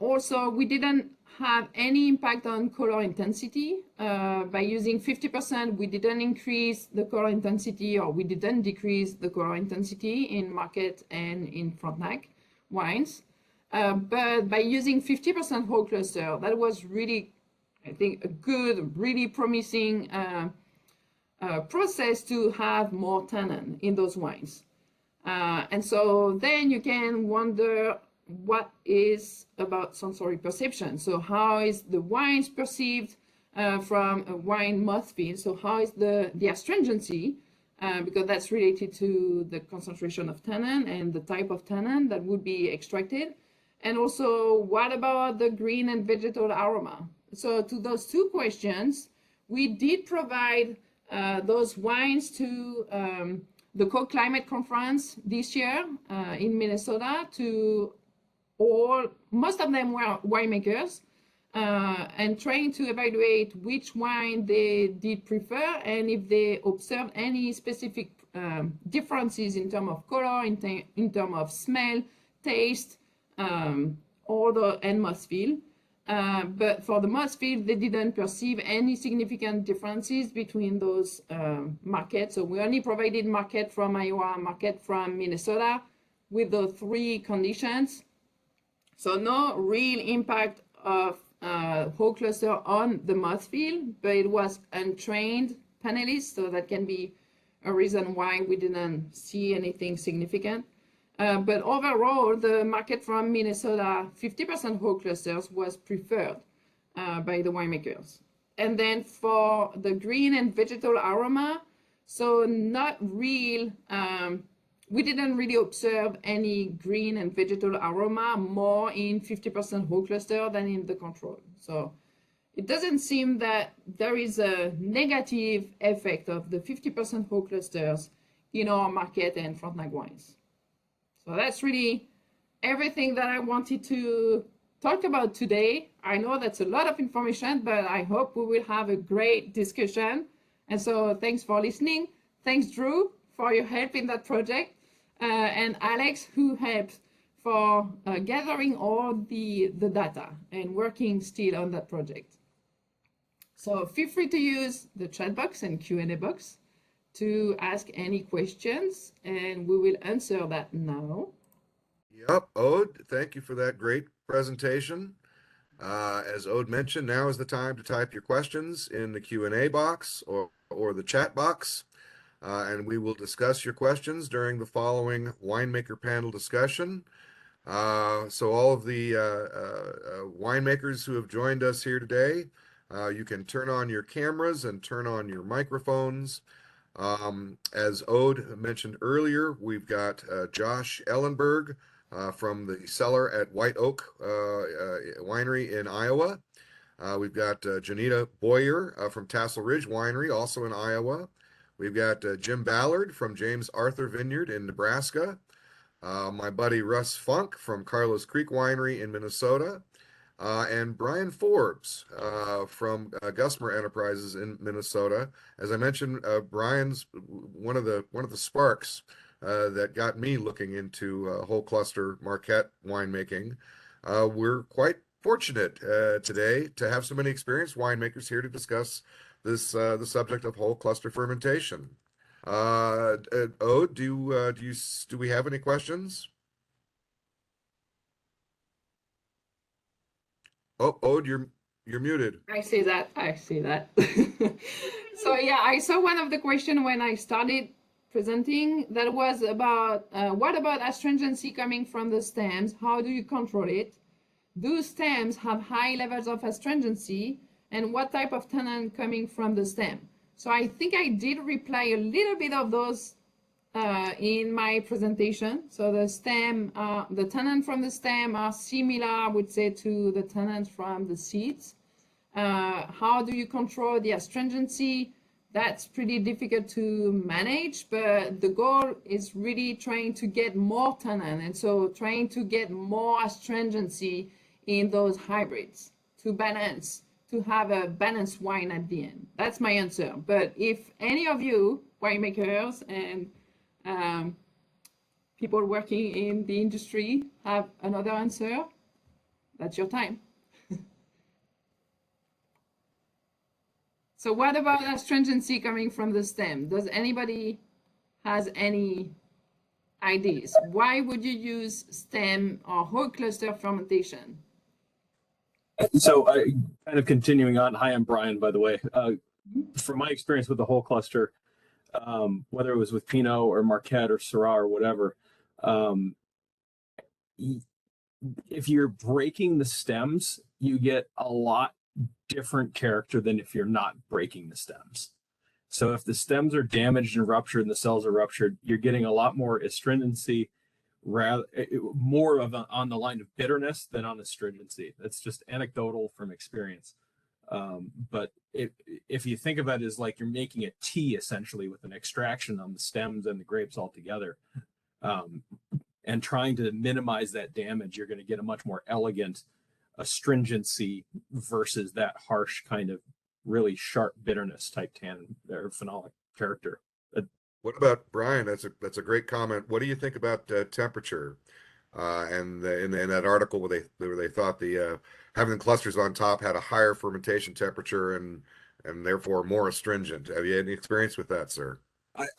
Also, we didn't have any impact on color intensity. By using 50%, we didn't increase the color intensity, or we didn't decrease the color intensity in Marquette and in Frontenac wines. But by using 50% whole cluster, that was really, I think, a good, really promising process to have more tannin in those wines. And so then you can wonder what is about sensory perception. So how is the wines perceived from a wine mouthfeel? So how is the astringency? Because that's related to the concentration of tannin and the type of tannin that would be extracted. And also, what about the green and vegetal aroma? So to those two questions, we did provide those wines to the Co-Climate Conference this year in Minnesota to most of them were winemakers, and trying to evaluate which wine they did prefer and if they observed any specific differences in terms of color, in terms of smell, taste, odor, and mouthfeel. But for the mouthfeel, they didn't perceive any significant differences between those markets. So we only provided market from Iowa, market from Minnesota with the three conditions. So no real impact of whole cluster on the mouthfeel, but it was untrained panelists, so that can be a reason why we didn't see anything significant. But overall, the market from Minnesota, 50% whole clusters was preferred by the winemakers. And then for the green and vegetal aroma, so not real, we didn't really observe any green and vegetal aroma more in 50% whole cluster than in the control. So it doesn't seem that there is a negative effect of the 50% whole clusters in our Marquette and Frontenac wines. So that's really everything that I wanted to talk about today. I know that's a lot of information, but I hope we will have a great discussion. And so thanks for listening. Thanks, Drew, for your help in that project. And Alex, who helped for gathering all the data and working still on that project. So feel free to use the chat box and Q&A box to ask any questions, and we will answer that now. Yep, Aude, thank you for that great presentation. As Aude mentioned, now is the time to type your questions in the Q&A box or the chat box, and we will discuss your questions during the following winemaker panel discussion. So all of the winemakers who have joined us here today, you can turn on your cameras and turn on your microphones. As Aude mentioned earlier, we've got Josh Ellenberg from the Cellar at White Oak Winery in Iowa. We've got Jonita Boyer from Tassel Ridge Winery, also in Iowa. We've got Jim Ballard from James Arthur Vineyard in Nebraska. My buddy Russ Funk from Carlos Creek Winery in Minnesota. And Bryan Forbes from Gusmer Enterprises in Minnesota. As I mentioned, Bryan's one of the sparks that got me looking into whole cluster Marquette winemaking. We're quite fortunate today to have so many experienced winemakers here to discuss this the subject of whole cluster fermentation. Aude, do we have any questions? Oh, Aude, you're muted. I see that. So yeah, I saw one of the questions when I started presenting that was about what about astringency coming from the stems? How do you control it? Do stems have high levels of astringency? And what type of tannin coming from the stem? So I think I did reply a little bit of those in my presentation. So the stem, the tannin from the stem are similar, I would say, to the tannins from the seeds. How do you control the astringency? That's pretty difficult to manage, but the goal is really trying to get more tannin, and so trying to get more astringency in those hybrids to balance, to have a balanced wine at the end. That's my answer. But if any of you winemakers and people working in the industry have another answer, that's your time. So what about astringency coming from the stem? Does anybody has any ideas? Why would you use stem or whole cluster fermentation? So kind of continuing on, hi, I'm Bryan, by the way. from my experience with the whole cluster, whether it was with Pinot or Marquette or Syrah or whatever, um, if you're breaking the stems, you get a lot different character than if you're not breaking the stems. So if the stems are damaged and ruptured and the cells are ruptured, you're getting a lot more astringency, rather more of on the line of bitterness than on astringency. That's just anecdotal from experience. But if you think of it as like you're making a tea essentially with an extraction on the stems and the grapes all together, and trying to minimize that damage, you're going to get a much more elegant astringency versus that harsh kind of really sharp bitterness type tannin or phenolic character. What about Brian? That's a great comment. What do you think about temperature? And in that article where they thought the having the clusters on top had a higher fermentation temperature and therefore more astringent. Have you had any experience with that, sir?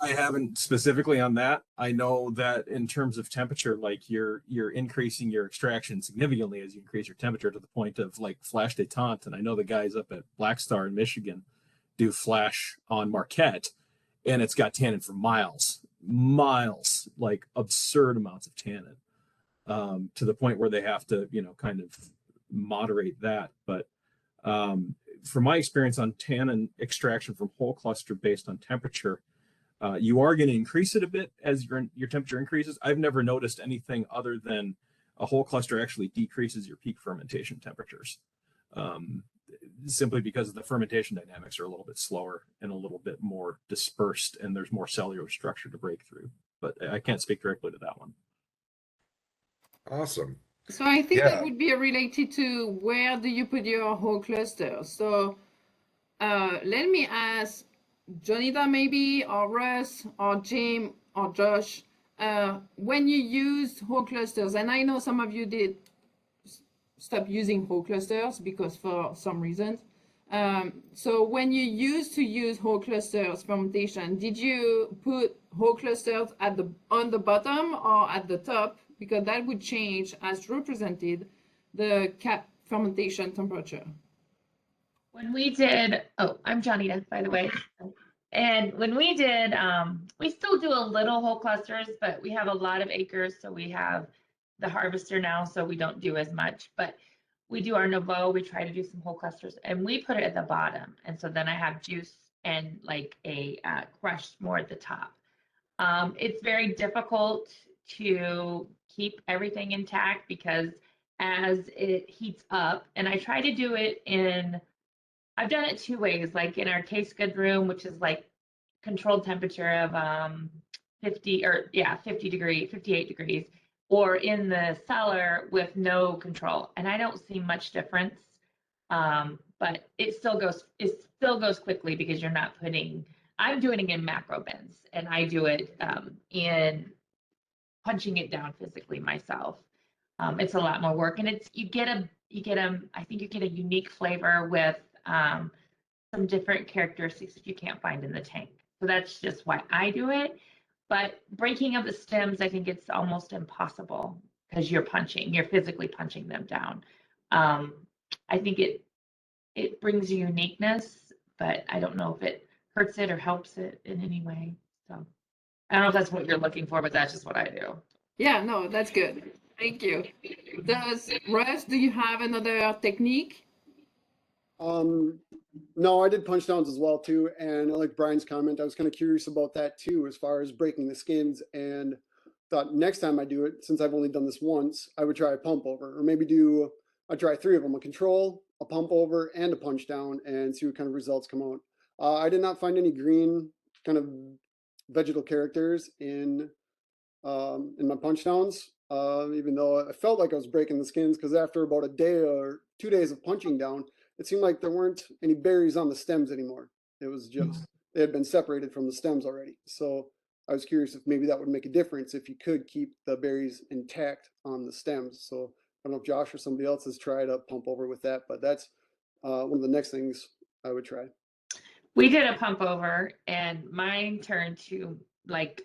I haven't specifically on that. I know that in terms of temperature, like you're increasing your extraction significantly as you increase your temperature to the point of like flash détente. And I know the guys up at Black Star in Michigan do flash on Marquette, and it's got tannin for miles, like absurd amounts of tannin, to the point where they have to, kind of moderate that. But from my experience on tannin extraction from whole cluster based on temperature, you are going to increase it a bit as your temperature increases. I've never noticed anything other than a whole cluster actually decreases your peak fermentation temperatures, simply because the fermentation dynamics are a little bit slower and a little bit more dispersed, and there's more cellular structure to break through. But I can't speak directly to that one. Awesome. So I think Yeah. that would be related to where do you put your whole cluster. So let me ask Jonita maybe, or Russ, or James, or Josh, when you use whole clusters, and I know some of you did stop using whole clusters because for some reasons. So when you used to use whole clusters fermentation, did you put whole clusters on the bottom or at the top? Because that would change, as Drew presented, the cap fermentation temperature. When we did, I'm Jonita, by the way. And when we did, we still do a little whole clusters, but we have a lot of acres. So we have the harvester now, so we don't do as much. But we do our Nouveau, we try to do some whole clusters, and we put it at the bottom. And so then I have juice and like a crushed more at the top. It's very difficult to keep everything intact because as it heats up, and I try to do it I've done it two ways, like in our taste good room, which is like controlled temperature of 58 degrees, or in the cellar with no control. And I don't see much difference, but it still goes quickly because you're not I'm doing it in macro bins, and I do it in punching it down physically myself. It's a lot more work, and I think you get a unique flavor with some different characteristics that you can't find in the tank. So that's just why I do it. But breaking of the stems, I think it's almost impossible because you're physically punching them down. I think it brings a uniqueness, but I don't know if it hurts it or helps it in any way. So I don't know if that's what you're looking for, but that's just what I do. Yeah, no, that's good. Thank you. Russ, do you have another technique? No, I did punch downs as well too, and like Brian's comment, I was kind of curious about that too, as far as breaking the skins, and thought next time I do it, since I've only done this once, I would try a pump over, or maybe I'd try three of them: a control, a pump over, and a punch down, and see what kind of results come out. I did not find any green kind of vegetal characters in my punch downs, even though I felt like I was breaking the skins, because after about a day or 2 days of punching down, it seemed like there weren't any berries on the stems anymore. It was just, they had been separated from the stems already. So I was curious if maybe that would make a difference if you could keep the berries intact on the stems. So I don't know if Josh or somebody else has tried a pump over with that, but that's one of the next things I would try. We did a pump over, and mine turned to like,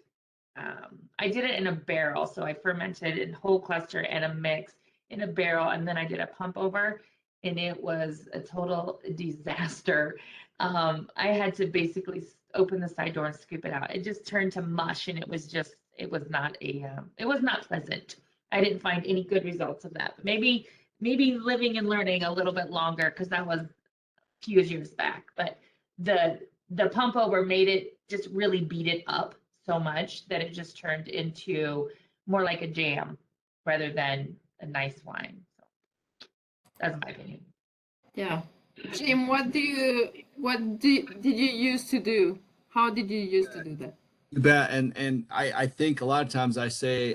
I did it in a barrel. So I fermented in whole cluster and a mix in a barrel, and then I did a pump over, and it was a total disaster. I had to basically open the side door and scoop it out. It just turned to mush, and it was not pleasant. I didn't find any good results of that. But maybe living and learning a little bit longer, because that was a few years back. But the pump over made it just really beat it up so much that it just turned into more like a jam rather than a nice wine. So that's my opinion. Yeah. Jim, what did you used to do? How did you used to do that? You bet. And I think a lot of times I say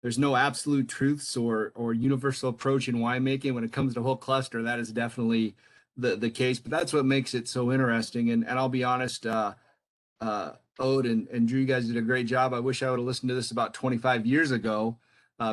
there's no absolute truths or universal approach in winemaking. When it comes to whole cluster, that is definitely the case. But that's what makes it so interesting. And I'll be honest, Aude and Drew, you guys did a great job. I wish I would have listened to this about 25 years ago,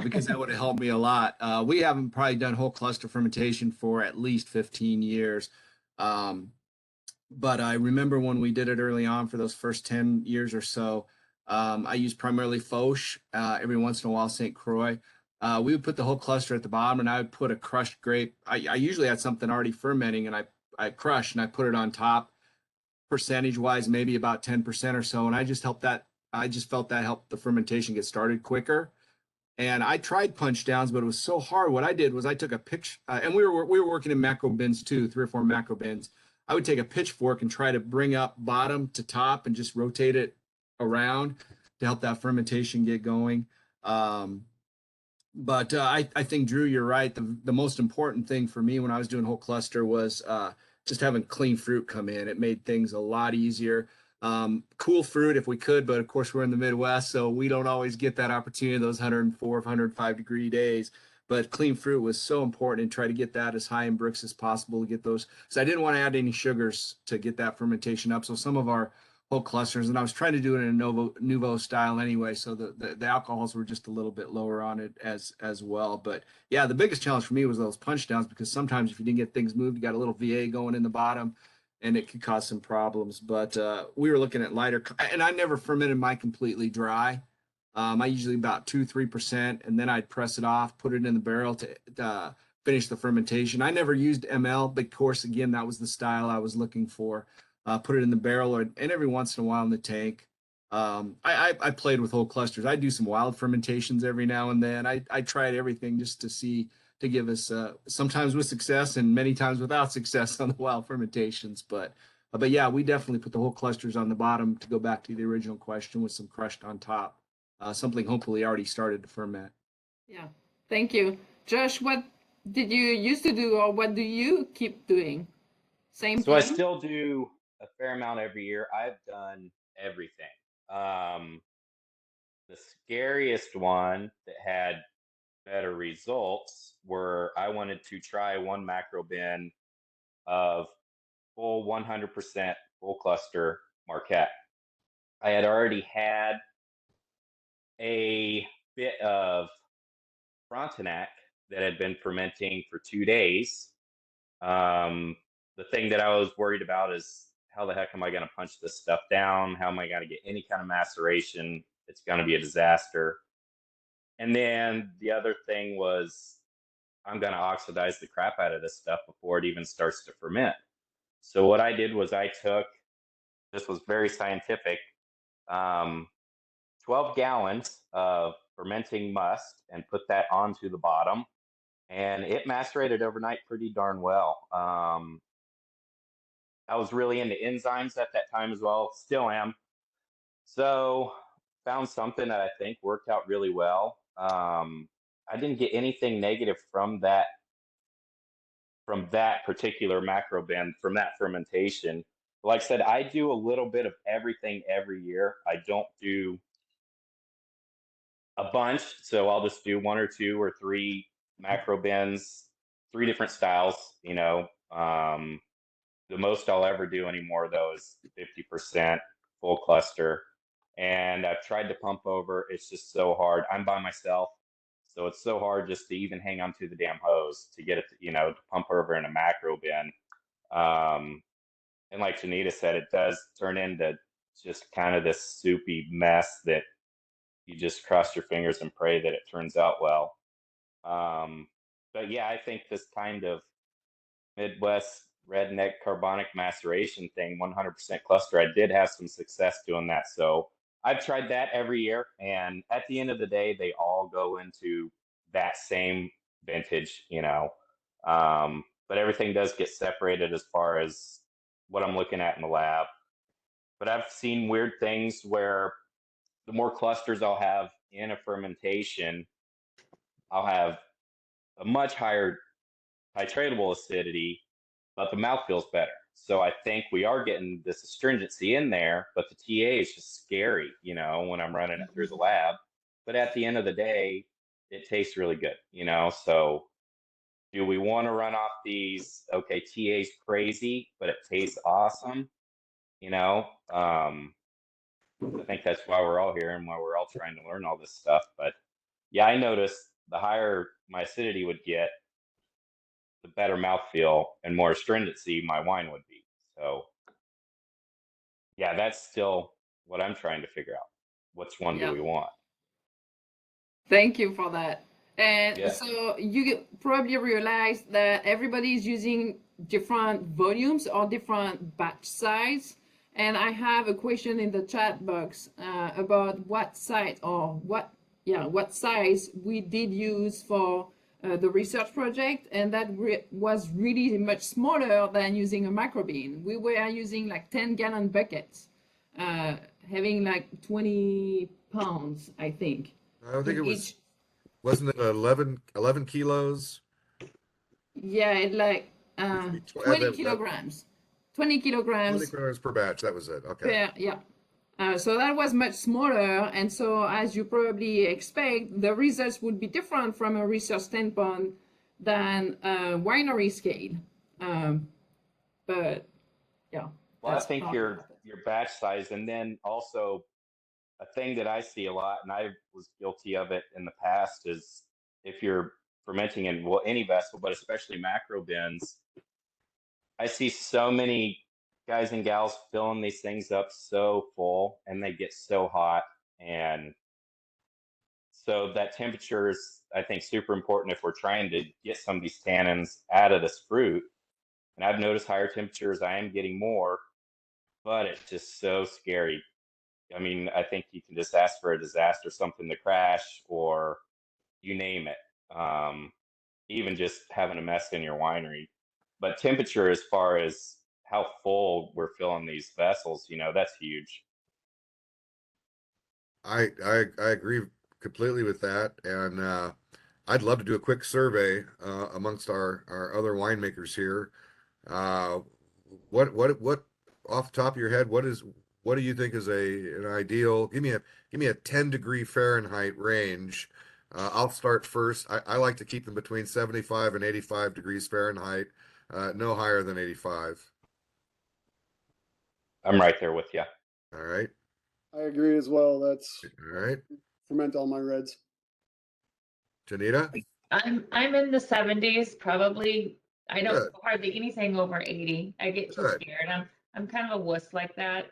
because that would have helped me a lot. We haven't probably done whole cluster fermentation for at least 15 years. But I remember when we did it early on for those first 10 years or so, I used primarily Foch, every once in a while St. Croix. We would put the whole cluster at the bottom, and I would put a crushed grape. I usually had something already fermenting, and I crushed and I put it on top. Percentage wise, maybe about 10% or so. And I just felt that helped the fermentation get started quicker. And I tried punch downs, but it was so hard. What I did was I took a picture, and we were working in macro bins too, 3 or 4 macro bins. I would take a pitchfork and try to bring up bottom to top and just rotate it around to help that fermentation get going. But I think, Drew, you're right. The most important thing for me when I was doing whole cluster was just having clean fruit come in. It made things a lot easier. Cool fruit if we could, but of course we're in the Midwest, so we don't always get that opportunity, those 104, 105 degree days. But clean fruit was so important, and try to get that as high in bricks as possible to get those. So I didn't want to add any sugars to get that fermentation up. So some of our whole clusters, and I was trying to do it in a nouveau style anyway, so the alcohols were just a little bit lower on it as well. But yeah, the biggest challenge for me was those punch downs, because sometimes if you didn't get things moved, you got a little VA going in the bottom, and it could cause some problems. But we were looking at lighter, and I never fermented mine completely dry. I usually about 2-3%, and then I'd press it off, put it in the barrel to finish the fermentation. I never used ML, but of course, again, that was the style I was looking for. Put it in the barrel, and every once in a while in the tank. I played with whole clusters. I do some wild fermentations every now and then. I tried everything just to give us sometimes with success and many times without success on the wild fermentations. But yeah, we definitely put the whole clusters on the bottom, to go back to the original question, with some crushed on top. Something hopefully already started to ferment. Yeah, thank you. Josh, what did you used to do, or what do you keep doing? Same So I thing? still do a fair amount every year. I've done everything. The scariest one that had better results were, I wanted to try one macro bin of full 100% full cluster Marquette. I had already had a bit of Frontenac that had been fermenting for 2 days. The thing that I was worried about is, how the heck am I going to punch this stuff down? How am I going to get any kind of maceration? It's going to be a disaster. And then the other thing was, I'm going to oxidize the crap out of this stuff before it even starts to ferment. So what I did was this was very scientific, 12 gallons of fermenting must, and put that onto the bottom, and it macerated overnight pretty darn well. I was really into enzymes at that time as well, still am. So found something that I think worked out really well. I didn't get anything negative from that particular macro bin, from that fermentation. Like I said, I do a little bit of everything every year. I don't do a bunch, so I'll just do 1 or 2 or 3 macro bins, 3 different styles. The most I'll ever do anymore, though, is 50% full cluster. And I've tried to pump over. It's just so hard. I'm by myself, so it's so hard just to even hang on to the damn hose to get it, to pump over in a macro bin. And like Jonita said, it does turn into just kind of this soupy mess that you just cross your fingers and pray that it turns out well. But yeah, I think this kind of Midwest redneck carbonic maceration thing, 100% cluster, I did have some success doing that. So I've tried that every year, and at the end of the day, they all go into that same vintage, you know. But everything does get separated as far as what I'm looking at in the lab. But I've seen weird things where the more clusters I'll have in a fermentation, I'll have a much higher titratable acidity, but the mouth feels better. So I think we are getting this astringency in there, but the TA is just scary, you know, when I'm running it through the lab. But at the end of the day, it tastes really good, you know. So do we want to run off these? Okay, TA's crazy, but it tastes awesome, you know. I think that's why we're all here and why we're all trying to learn all this stuff. But yeah, I noticed the higher my acidity would get, the better mouthfeel and more astringency my wine would be. So yeah, that's still what I'm trying to figure out. Which one do Yeah. we want? Thank you for that. And Yeah. so you probably realize that everybody is using different volumes or different batch size. And I have a question in the chat box about what size what size we did use for the research project, and that was really much smaller than using a microbean. We were using like 10-gallon buckets, having like 20 pounds, I think. I don't think it was, Each, wasn't it 11 kilos? yeah, it like Which would be 20 kilograms. 20 20 kilograms kilograms per batch. That was it. Okay. yeah. So that was much smaller, and so as you probably expect, the results would be different from a research standpoint than a winery scale. But yeah. Well, I that's think part of it. your batch size, and then also a thing that I see a lot, and I was guilty of it in the past, is if you're fermenting in, well, any vessel, but especially macro bins, I see so many guys and gals filling these things up so full, and they get so hot. And so that temperature is, I think, super important if we're trying to get some of these tannins out of this fruit. And I've noticed higher temperatures, I am getting more, but it's just so scary. I mean, I think you can just ask for a disaster, something to crash, or you name it. Even just having a mess in your winery. But temperature, as far as how full we're filling these vessels, you know, that's huge. I agree completely with that, and I'd love to do a quick survey amongst our other winemakers here. What off the top of your head, what do you think is an ideal? Give me a 10-degree Fahrenheit range. I'll start first. I like to keep them between 75 and 85 degrees Fahrenheit, no higher than 85. I'm right there with you. All right. I agree as well. That's All right. ferment all my reds. Janita? I'm in the 70s, probably. I don't Good. go hardly anything over 80. I get too Good. scared. I'm kind of a wuss like that.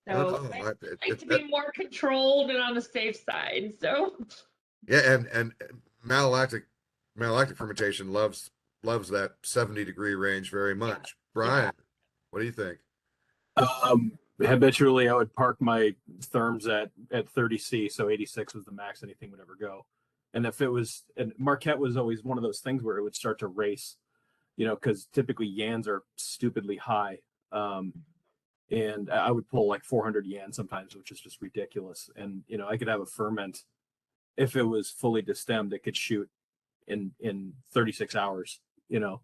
No, So no, I like to be more controlled and on the safe side. So yeah, and malolactic fermentation loves that 70-degree range very much. Brian, what do you think? Habitually, I would park my therms at 30C, so 86 was the max anything would ever go. And if it was, and Marquette was always one of those things where it would start to race, you know, because typically yans are stupidly high. And I would pull like 400 yan sometimes, which is just ridiculous. And, you know, I could have a ferment, if it was fully destemmed, it could shoot in 36 hours, you know.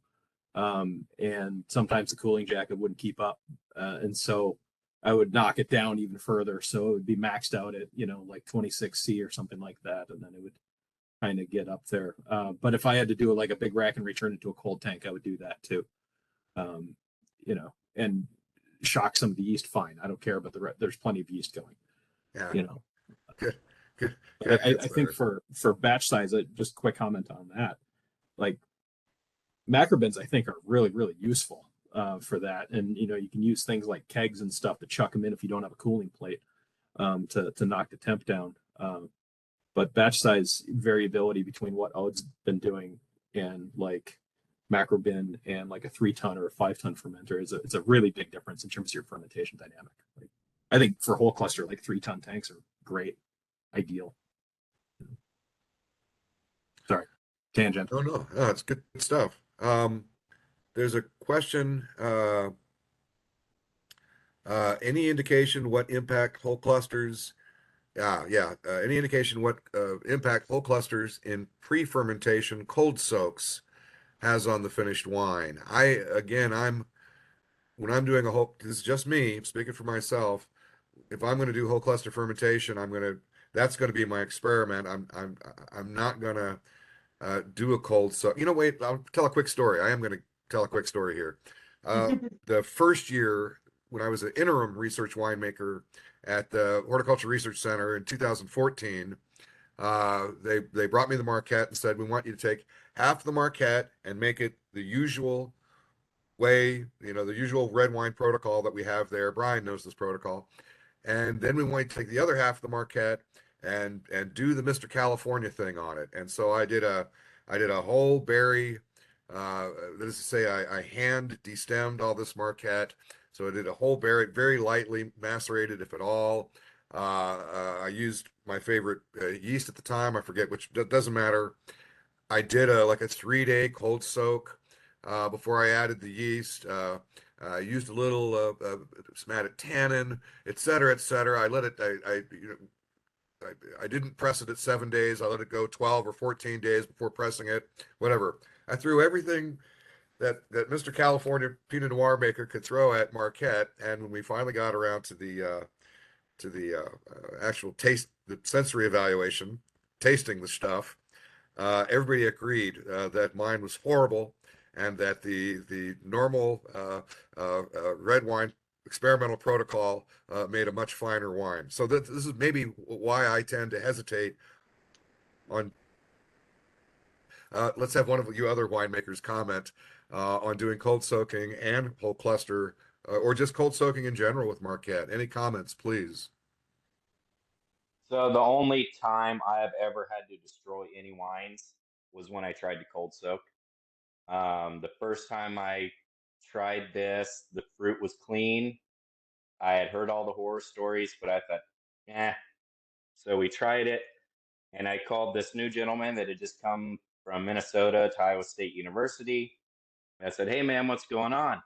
And sometimes the cooling jacket wouldn't keep up. And so I would knock it down even further. So it would be maxed out at, you know, like 26C or something like that. And then it would kind of get up there. But if I had to do like a big rack and return it to a cold tank, I would do that too. You know, and shock some of the yeast, fine. I don't care, but there's plenty of yeast going, Yeah. you know. Good. I think for batch size, just quick comment on that. Like macro bins, I think are really, really useful for that. And, you know, you can use things like kegs and stuff to chuck them in if you don't have a cooling plate to knock the temp down. But batch size variability between what Aude's been doing and like macro bin and like a 3-ton or a 5-ton fermenter it's a really big difference in terms of your fermentation dynamic. Like, I think for whole cluster, like 3-ton tanks are great, ideal. Sorry, tangent. No, it's good stuff. There's a question. Any indication what impact whole clusters? Any indication what impact whole clusters in pre-fermentation cold soaks has on the finished wine? When I'm doing this is just me, I'm speaking for myself. If I'm going to do whole cluster fermentation, that's going to be my experiment. I'm not going to do a cold soak. Wait, I'll tell a quick story. I am going to tell a quick story here. The first year when I was an interim research winemaker at the Horticulture Research Center in 2014, they brought me the Marquette and said, we want you to take half the Marquette and make it the usual way, the usual red wine protocol that we have there. Brian knows this protocol. And then we want you to take the other half of the Marquette and do the Mr. California thing on it. And so I did a whole berry, that is to say, I hand destemmed all this Marquette. So I did a whole berry, very lightly macerated, if at all. I used my favorite yeast at the time. I forget which, doesn't matter. I did a 3-day cold soak before I added the yeast. I used a little some added tannin, et cetera, et cetera. I let it, I didn't press it at 7 days. I let it go 12 or 14 days before pressing it, whatever. I threw everything that Mr. California Pinot Noir maker could throw at Marquette. And when we finally got around to the actual taste, the sensory evaluation, tasting the stuff, everybody agreed that mine was horrible and that the normal red wine experimental protocol made a much finer wine. So this is maybe why I tend to hesitate on. Let's have one of you other winemakers comment on doing cold soaking and whole cluster, or just cold soaking in general with Marquette. Any comments, please? So the only time I have ever had to destroy any wines was when I tried to cold soak. The first time I tried this, the fruit was clean. I had heard all the horror stories, but I thought, So we tried it, and I called this new gentleman that had just come from Minnesota to Iowa State University. I said, hey, man, what's going on?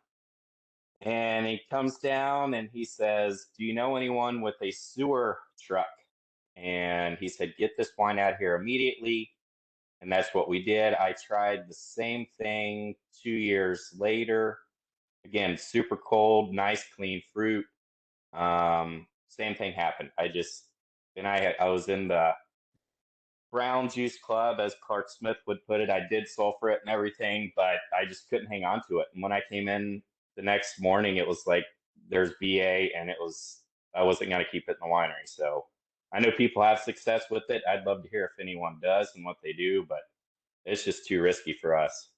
And he comes down and he says, do you know anyone with a sewer truck? And he said, get this wine out here immediately. And that's what we did. I tried the same thing 2 years later. Again, super cold, nice, clean fruit. Same thing happened. I was in the brown juice club, as Clark Smith would put it. I did sulfur it and everything, but I just couldn't hang on to it. And when I came in the next morning, it was like, there's BA, and I wasn't going to keep it in the winery. So I know people have success with it. I'd love to hear if anyone does and what they do, but it's just too risky for us.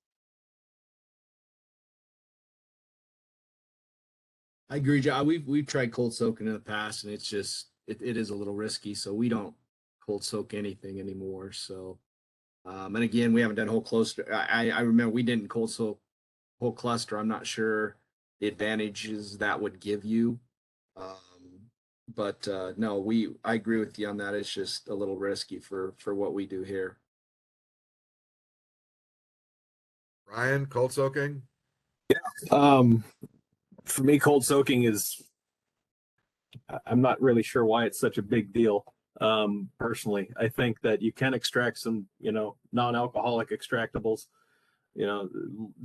I agree, John. We've tried cold soaking in the past, and it's just it is a little risky, so we don't cold soak anything anymore. So, and again, we haven't done whole cluster. I remember we didn't cold soak whole cluster. I'm not sure the advantages that would give you, but no, I agree with you on that. It's just a little risky for what we do here. Ryan, cold soaking? For me, cold soaking I'm not really sure why it's such a big deal. Personally, I think that you can extract some, non-alcoholic extractables,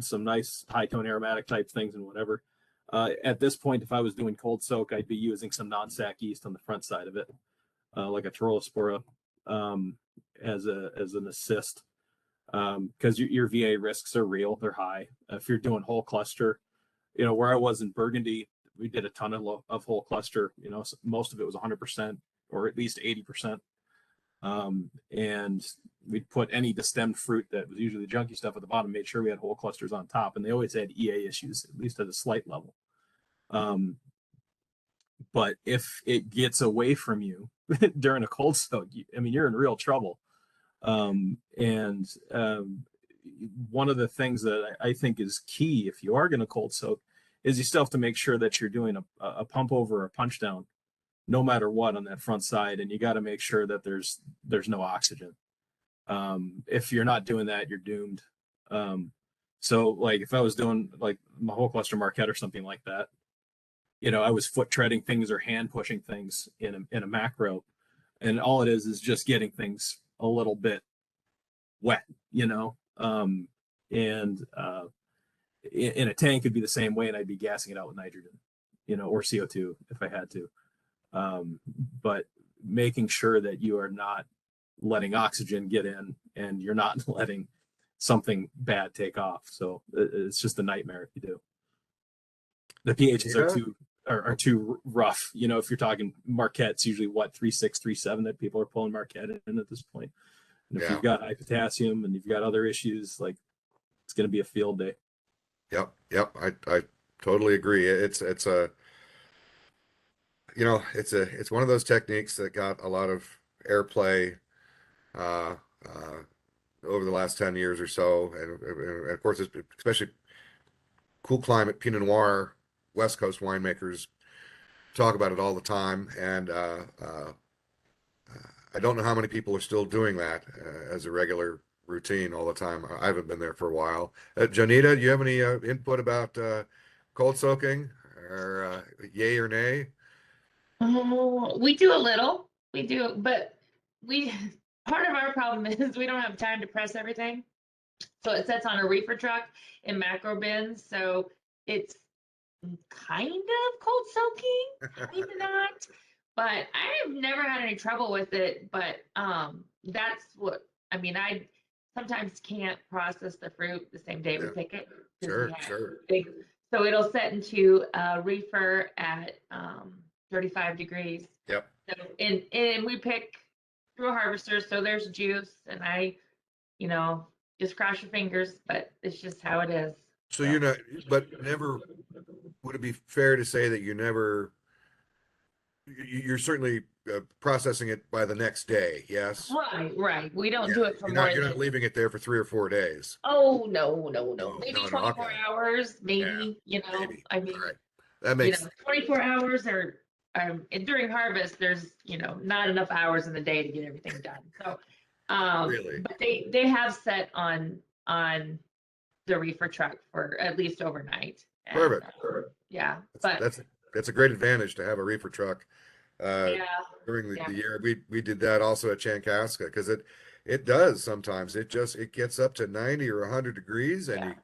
some nice high tone aromatic type things and whatever. At this point, if I was doing cold soak, I'd be using some non-sac yeast on the front side of it, like a Trollospora, as an assist, because your VA risks are real. They're high. If you're doing whole cluster, where I was in Burgundy, we did a ton of whole cluster. Most of it was 100% or at least 80%. And we'd put any destemmed fruit that was usually the junky stuff at the bottom, made sure we had whole clusters on top. And they always had EA issues, at least at a slight level. But if it gets away from you during a cold soak, you're in real trouble. one of the things that I think is key if you are going to cold soak is you still have to make sure that you're doing a pump over or a punch down, no matter what, on that front side, and you got to make sure that there's no oxygen. If you're not doing that, you're doomed. So like if I was doing like my whole cluster Marquette or something like that, you know, I was foot treading things or hand pushing things in a macro, and all it is just getting things a little bit wet, you know. And in a tank could be the same way, and I'd be gassing it out with nitrogen, you know, or CO2 if I had to. But making sure that you are not letting oxygen get in and you're not letting something bad take off. So it's just a nightmare if you do. The pHs are too rough. You know, if you're talking Marquette's usually what, 3.6, 3.7 that people are pulling Marquette in at this point. And if you've got high potassium and you've got other issues, like it's going to be a field day. Yep. I totally agree. It's a, you know, it's one of those techniques that got a lot of airplay over the last 10 years or so. And of course, especially cool climate Pinot Noir, West Coast winemakers talk about it all the time. And I don't know how many people are still doing that as a regular routine all the time. I haven't been there for a while. Jonita, do you have any input about cold soaking, or yay or nay? Oh, we do a little. We do, but part of our problem is we don't have time to press everything. So it sits on a reefer truck in macro bins. So it's kind of cold soaking, kind of not. But I've never had any trouble with it. But that's what I mean. I sometimes can't process the fruit the same day we pick it. Sure. So it'll set into a reefer at 35 degrees. Yep. So, and we pick through a harvester, so there's juice, and I, you know, just cross your fingers, but it's just how it is. So you're not, but never, would it be fair to say that you're certainly processing it by the next day? Yes. Right. We don't do it for more. You're not leaving it there for 3 or 4 days. Oh, no. Maybe No, 24 okay. hours, maybe, you know, Maybe. I mean, Right. That makes 24 hours or and during harvest, there's, you know, not enough hours in the day to get everything done. So, really, but they have set on the reefer truck for at least overnight. And, perfect. Yeah, That's a great advantage to have a reefer truck during the year. We did that also at Chankaska, because it does sometimes. It gets up to 90 or 100 degrees, and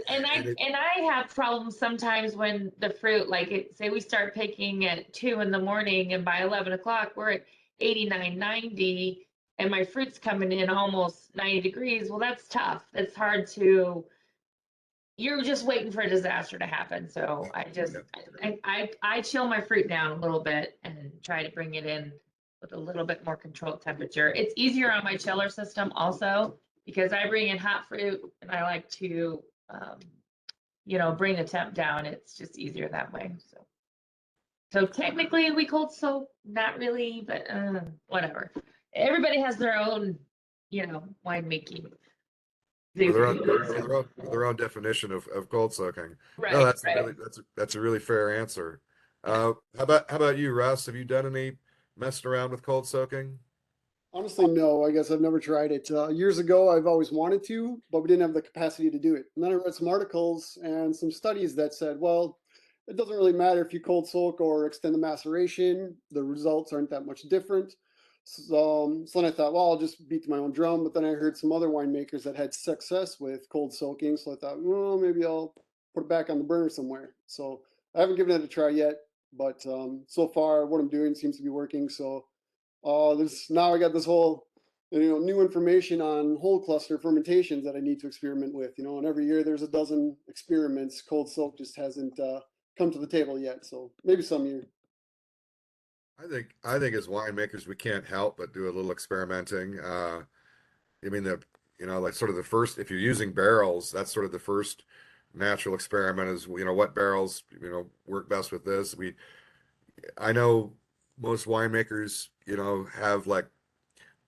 I have problems sometimes when the fruit, like say we start picking at 2 a.m. and by 11 o'clock we're at 89, 90, and my fruit's coming in almost 90 degrees. Well, that's tough. It's hard to. You're just waiting for a disaster to happen. So I chill my fruit down a little bit and try to bring it in with a little bit more controlled temperature. It's easier on my chiller system also, because I bring in hot fruit and I like to, you know, bring the temp down. It's just easier that way. So technically we cold soak, not really, but whatever. Everybody has their own, you know, winemaking. Their own definition of cold soaking. Right. No, that's a really fair answer. How about you, Russ? Have you done any messing around with cold soaking? Honestly, no. I guess I've never tried it. Years ago, I've always wanted to, but we didn't have the capacity to do it. And then I read some articles and some studies that said, well, it doesn't really matter if you cold soak or extend the maceration. The results aren't that much different. So then I thought, well, I'll just beat my own drum. But then I heard some other winemakers that had success with cold soaking. So I thought, well, maybe I'll put it back on the burner somewhere. So I haven't given it a try yet, but so far what I'm doing seems to be working. So now I got this whole, new information on whole cluster fermentations that I need to experiment with, and every year there's a dozen experiments. Cold soak just hasn't come to the table yet. So maybe some year. I think as winemakers, we can't help but do a little experimenting. I mean, like sort of the first, if you're using barrels, that's sort of the first natural experiment is, what barrels, work best with this. I know most winemakers, have like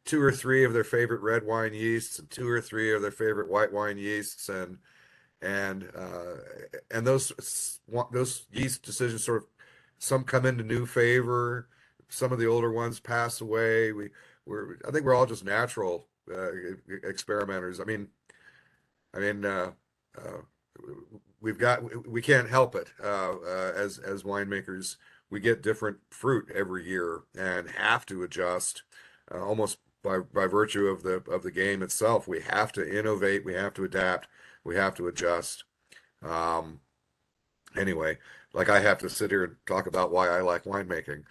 two or three of their favorite red wine yeasts and two or three of their favorite white wine yeasts, and those yeast decisions sort of, some come into new favor, some of the older ones pass away. I think we're all just natural experimenters. I mean, we can't help it as winemakers. We get different fruit every year and have to adjust almost by virtue of the game itself. We have to innovate, we have to adapt, we have to adjust. Anyway, like I have to sit here and talk about why I like winemaking.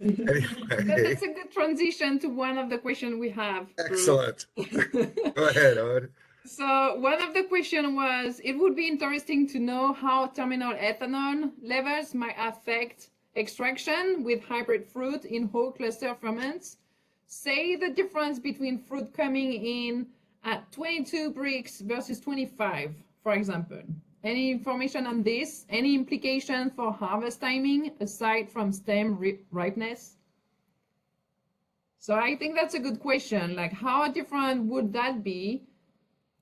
Anyway. That's a good transition to one of the questions we have. Excellent. Go ahead, Aude. So one of the question was, it would be interesting to know how terminal ethanol levels might affect extraction with hybrid fruit in whole cluster ferments. Say the difference between fruit coming in at 22 brix versus 25, for example. Any information on this? Any implication for harvest timing aside from stem ripeness? So I think that's a good question. Like, how different would that be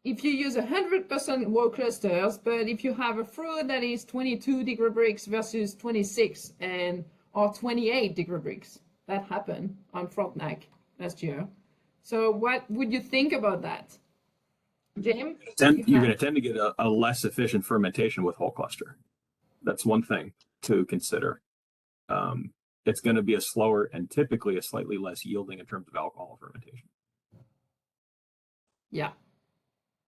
if you use 100% whole clusters, but if you have a fruit that is 22 degree brix versus 26 or 28 degree brix? That happened on Frontenac last year. So what would you think about that? James? You're going to tend to get a less efficient fermentation with whole cluster. That's one thing to consider. It's going to be a slower and typically a slightly less yielding in terms of alcohol fermentation. Yeah.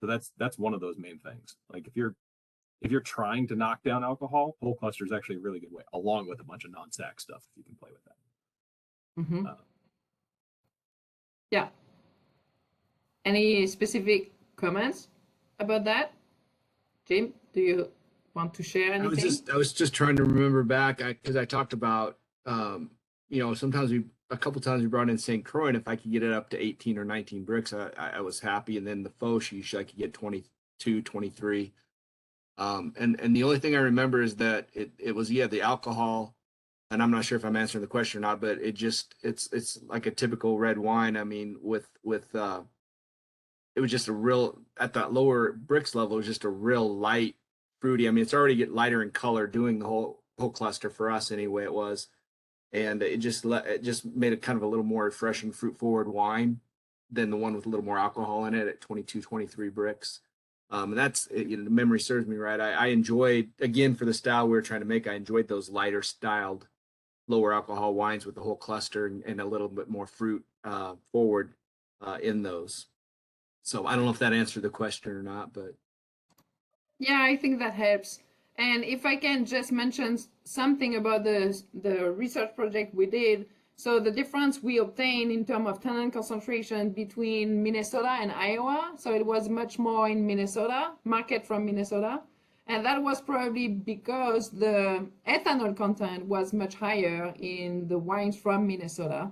So that's one of those main things. Like if you're trying to knock down alcohol, whole cluster is actually a really good way, along with a bunch of non-sack stuff if you can play with that. Mm-hmm. Yeah. Any specific comments about that? Jim, do you want to share anything? I was just trying to remember back because I talked about sometimes a couple times we brought in St. Croix, and if I could get it up to 18 or 19 bricks, I was happy. And then the Foch, usually I could get 22, 23. And the only thing I remember is that it was the alcohol, and I'm not sure if I'm answering the question or not, but it's like a typical red wine. I mean, with it was just a real, at that lower bricks level, it was just a real light, fruity. I mean, it's already get lighter in color doing the whole cluster for us anyway. It was, and it just made it kind of a little more refreshing, fruit forward wine than the one with a little more alcohol in it at 22, 23 bricks. And that's, the memory serves me right. I enjoyed, again, for the style we were trying to make, I enjoyed those lighter styled, lower alcohol wines with the whole cluster and a little bit more fruit forward in those. So I don't know if that answered the question or not, but. Yeah, I think that helps. And if I can just mention something about the research project we did. So the difference we obtained in terms of tannin concentration between Minnesota and Iowa. So it was much more in Minnesota, Marquette from Minnesota. And that was probably because the ethanol content was much higher in the wines from Minnesota.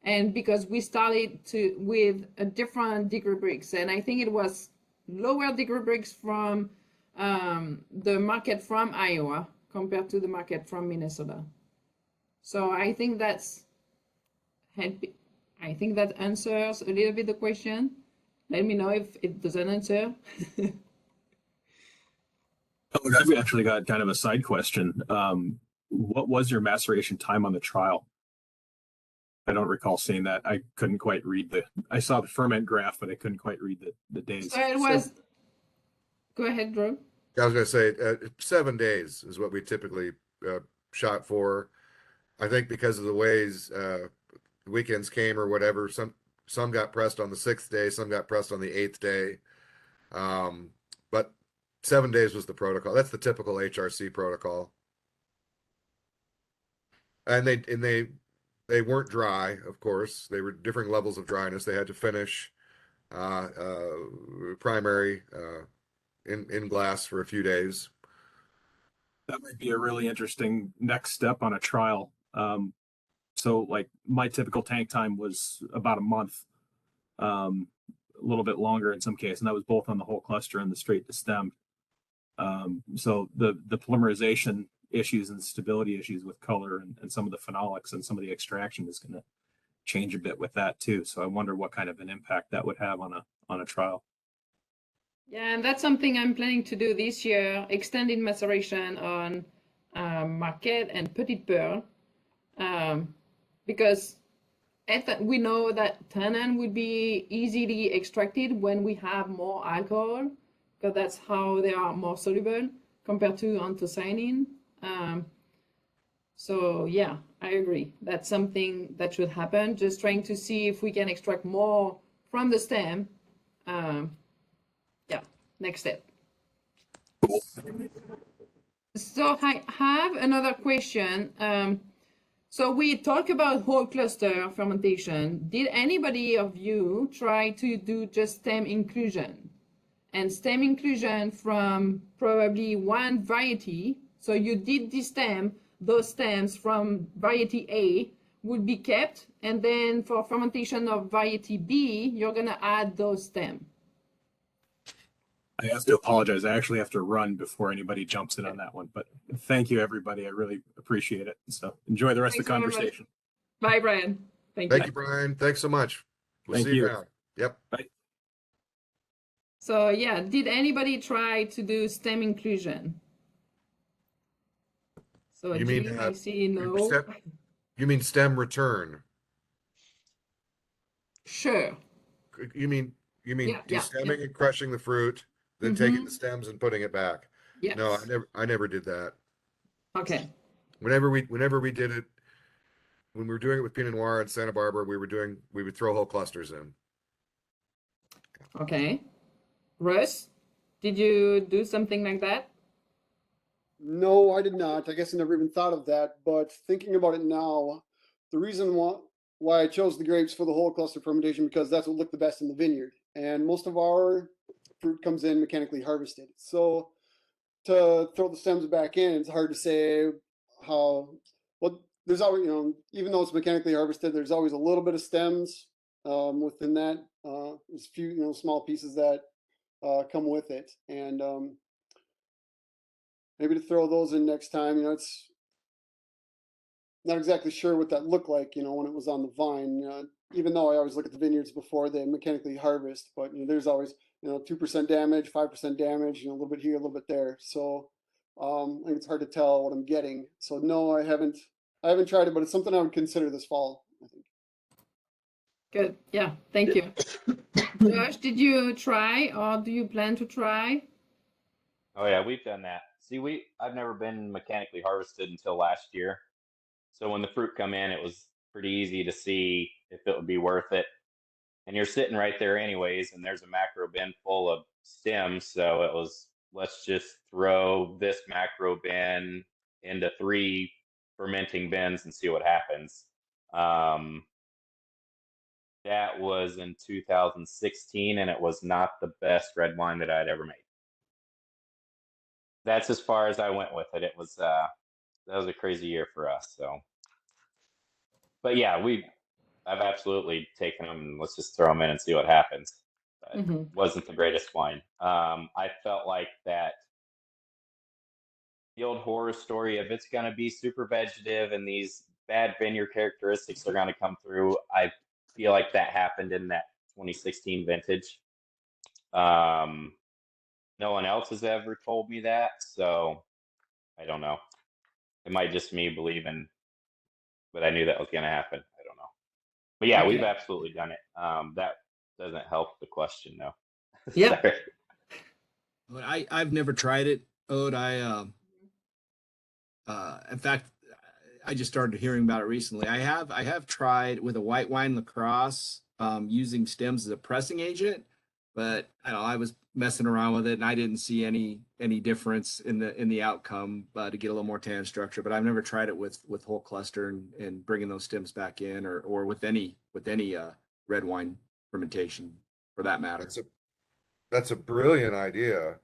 And because we started with a different degree brix. And I think it was lower degree brix from the market from Iowa compared to the market from Minnesota. So I think that answers a little bit the question. Let me know if it doesn't answer. I've actually got kind of a side question. What was your maceration time on the trial? I don't recall seeing that. I couldn't quite read I saw the ferment graph, but I couldn't quite read the days. So it was, go ahead, Drew. I was going to say 7 days is what we typically shot for. I think because of the ways weekends came or whatever, some got pressed on the 6th day, some got pressed on the 8th day. But 7 days was the protocol. That's the typical HRC protocol. And they weren't dry, of course. They were different levels of dryness. They had to finish primary in glass for a few days. That might be a really interesting next step on a trial. So like my typical tank time was about a month, a little bit longer in some cases, and that was both on the whole cluster and the straight to stem. So the polymerization issues and stability issues with color and some of the phenolics and some of the extraction is going to change a bit with that too. So I wonder what kind of an impact that would have on a trial. Yeah, and that's something I'm planning to do this year, extended maceration on Marquette and Petit Pearl, because we know that tannin would be easily extracted when we have more alcohol, because that's how they are more soluble compared to anthocyanin. So yeah, I agree. That's something that should happen. Just trying to see if we can extract more from the stem. Yeah, next step. So I have another question. So we talk about whole cluster fermentation. Did anybody of you try to do just stem inclusion? And stem inclusion from probably one variety. So you did destem, those stems from variety A would be kept. And then for fermentation of variety B, you're gonna add those stems. I have to apologize. I actually have to run before anybody jumps in on that one. But thank you, everybody. I really appreciate it. So enjoy the rest of the Thanks, everybody. conversation. Bye, Brian. Thank Thank you. you, Brian. Thanks so much. We'll Thank see you you. around. Yep. Bye. So yeah, did anybody try to do stem inclusion? So You mean, Jim, I see no. You mean stem return? Sure. You mean Yeah, yeah, destemming yeah. and crushing the fruit, then taking the stems and putting it back? Yes. No, I never did that. Okay. Whenever we did it, when we were doing it with Pinot Noir in Santa Barbara, we would throw whole clusters in. Okay. Russ, did you do something like that? No, I did not. I guess I never even thought of that. But thinking about it now, the reason why I chose the grapes for the whole cluster fermentation, because that's what looked the best in the vineyard. And most of our fruit comes in mechanically harvested. So to throw the stems back in, it's hard to say how, well, there's always, even though it's mechanically harvested, there's always a little bit of stems within that. There's a few, small pieces that come with it. And maybe to throw those in next time, it's not exactly sure what that looked like, when it was on the vine. Even though I always look at the vineyards before they mechanically harvest, but there's always 2% damage, 5% damage, a little bit here, a little bit there. So I think it's hard to tell what I'm getting. So no, I haven't tried it, but it's something I would consider this fall, I think. Good. Yeah. Thank you. Josh, did you try or do you plan to try? Oh yeah, we've done that. See, I've never been mechanically harvested until last year. So when the fruit come in, it was pretty easy to see if it would be worth it. And you're sitting right there anyways, and there's a macro bin full of stems. So it was, let's just throw this macro bin into 3 fermenting bins and see what happens. That was in 2016, and it was not the best red wine that I'd ever made. That's as far as I went with it. It was that was a crazy year for us. So, but yeah, I've absolutely taken them and let's just throw them in and see what happens. But it wasn't the greatest wine. I felt like that the old horror story of it's going to be super vegetative and these bad vineyard characteristics are going to come through. I feel like that happened in that 2016 vintage. No one else has ever told me that, so I don't know. It might just me believing, but I knew that was going to happen. I don't know. But yeah, we've absolutely done it. That doesn't help the question, though. Yeah. I've never tried it, Aude. In fact, I just started hearing about it recently. I have tried with a white wine lacrosse using stems as a pressing agent, but I was messing around with it and I didn't see any difference in the outcome to get a little more tannin structure. But I've never tried it with whole cluster and bringing those stems back in, or with any red wine fermentation for that matter. That's a brilliant idea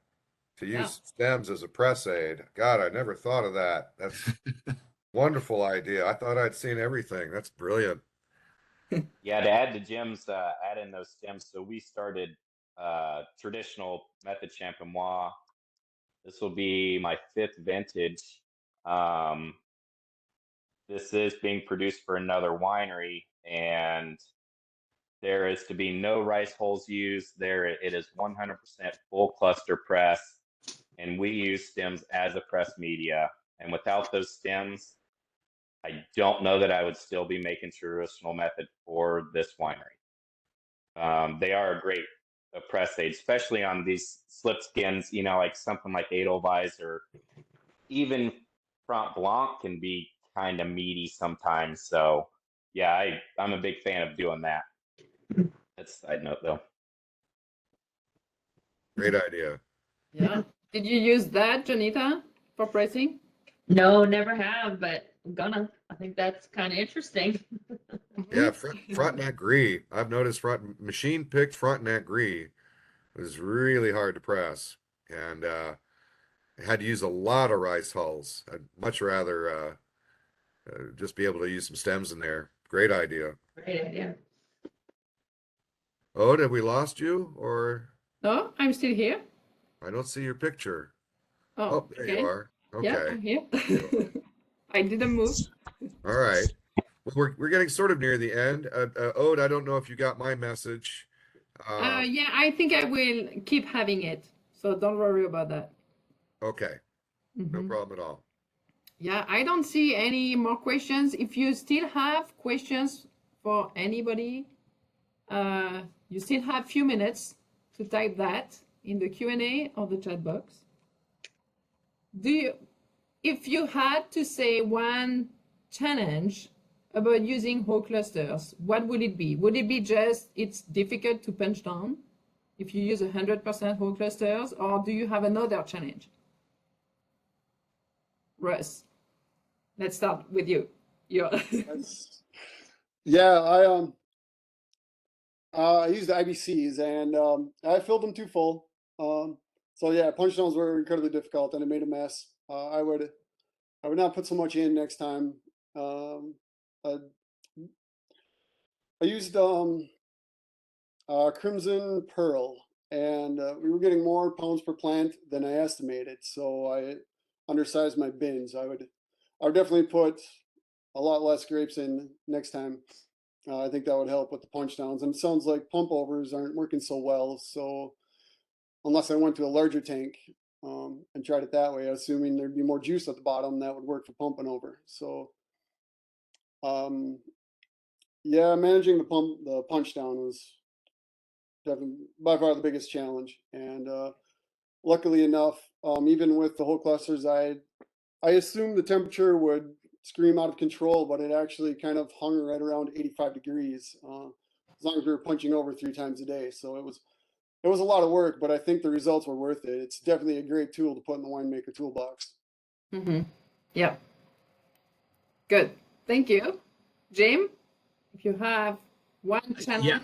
to use stems as a press aid. God, I never thought of that. That's wonderful idea. I thought I'd seen everything. That's brilliant. Yeah, to add to Jim's add in those stems. So we started traditional method Champenois. This will be my 5th vintage. This is being produced for another winery, and there is to be no rice hulls used. It is 100% full cluster press, and we use stems as a press media. And without those stems, I don't know that I would still be making traditional method for this winery. They are a great press aid, especially on these slip skins, like something like Edelweiss or even Front Blanc can be kind of meaty sometimes. So yeah, I'm a big fan of doing that. That's a side note though. Great idea. Yeah. Did you use that, Jonita, for pressing? No, never have, but I'm gonna. I think that's kind of interesting. Yeah, Frontenac Gris. I've noticed machine picked Frontenac Gris is really hard to press, and I had to use a lot of rice hulls. I'd much rather just be able to use some stems in there. Great idea. Great idea. Aude, have we lost you, or No, I'm still here. I don't see your picture? Oh, Oh, there okay. you are. Yeah, Okay. I'm here. I didn't move. All right. Well, we're getting sort of near the end. Aude, I don't know if you got my message. Yeah, I think I will keep having it. So don't worry about that. Okay. No problem at all. Yeah, I don't see any more questions. If you still have questions for anybody, you still have a few minutes to type that in the Q&A or the chat box. If you had to say one challenge about using whole clusters, what would it be? Would it be just it's difficult to punch down if you use 100% whole clusters, or do you have another challenge? Russ, let's start with you. Yeah, I used the IBCs and I filled them too full. So yeah, punch downs were incredibly difficult and it made a mess. I would not put so much in next time. I used Crimson Pearl, and we were getting more pounds per plant than I estimated, so I undersized my bins. I would definitely put a lot less grapes in next time. I think that would help with the punch downs. And it sounds like pump overs aren't working so well, so unless I went to a larger tank and tried it that way, assuming there'd be more juice at the bottom, that would work for pumping over. So yeah, managing the punch down was definitely by far the biggest challenge. And luckily enough, even with the whole clusters, I assumed the temperature would scream out of control, but it actually kind of hung right around 85 degrees as long as we were punching over 3 times a day. So it was a lot of work, but I think the results were worth it. It's definitely a great tool to put in the winemaker toolbox. Yeah. Good. Thank you. Jim, if you have one challenge. Yeah,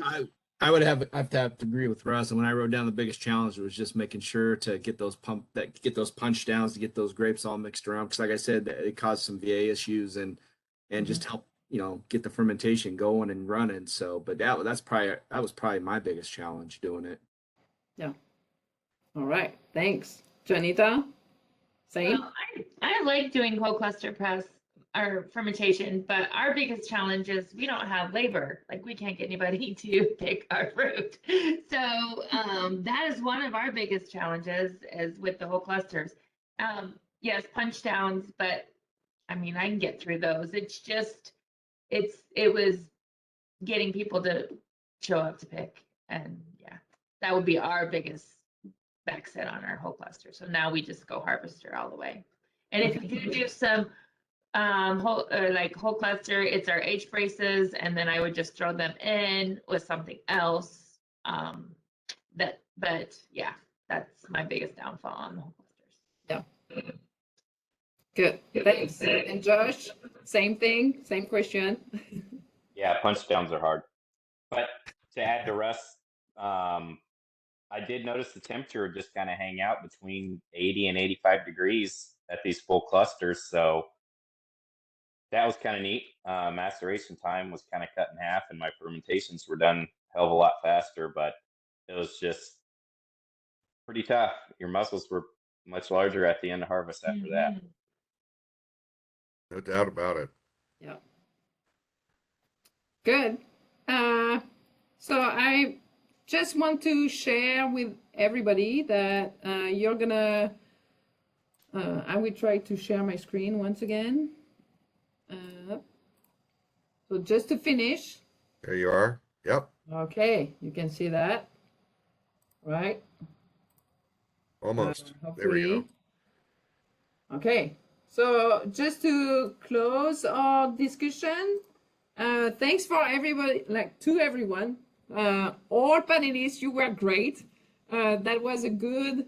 I would have to agree with Russ. And when I wrote down the biggest challenge, it was just making sure to get those punch downs, to get those grapes all mixed around. Because like I said, it caused some VA issues and just help get the fermentation going and running. So, but that was probably my biggest challenge doing it. Yeah. All right. Thanks, Jonita. Same. Well, I like doing whole cluster press or fermentation, but our biggest challenge is we don't have labor. Like we can't get anybody to pick our fruit. So that is one of our biggest challenges is with the whole clusters. Yes, punch downs, but I mean, I can get through those. It's just, it was getting people to show up to pick. And yeah, that would be our biggest backset on our whole cluster. So now we just go harvester all the way. And if you do some whole cluster, it's our H braces, and then I would just throw them in with something else. But yeah, that's my biggest downfall on the whole clusters. Yeah. Good. Thanks. And Josh, same thing, same question. Yeah, punch downs are hard. But to add to Russ, I did notice the temperature just kind of hang out between 80 and 85 degrees at these full clusters. So that was kind of neat. Maceration time was kind of cut in half, and my fermentations were done a hell of a lot faster, but it was just pretty tough. Your muscles were much larger at the end of harvest after that. No doubt about it. Yeah. Good. So I just want to share with everybody that you're gonna, I will try to share my screen once again. So just to finish, There you are. Yep. okay, you can see that, right? Almost. There we go. Hopefully. Okay, so just to close our discussion, thanks for everybody, like to everyone, all panelists, you were great. That was a good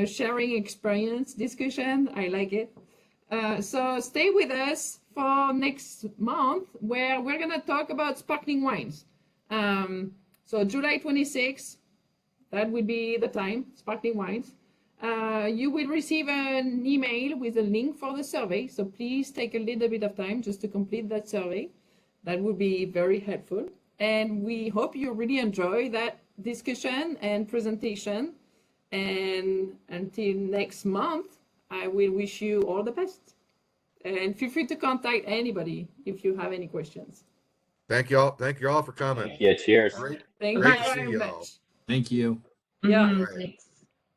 sharing experience discussion. I like it. So stay with us for next month where we're gonna talk about sparkling wines. So July 26th, that will be the time, sparkling wines. You will receive an email with a link for the survey. So please take a little bit of time just to complete that survey. That would be very helpful. And we hope you really enjoy that discussion and presentation. And until next month, I will wish you all the best. And feel free to contact anybody if you have any questions. Thank you all. Thank you all for coming. Thank you. Cheers. Great. Thank Great you to see very y'all. much. Thank you. Yeah. Mhm, Right. thanks.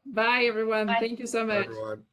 Bye, everyone. Bye. Thank you so Bye, much. everyone.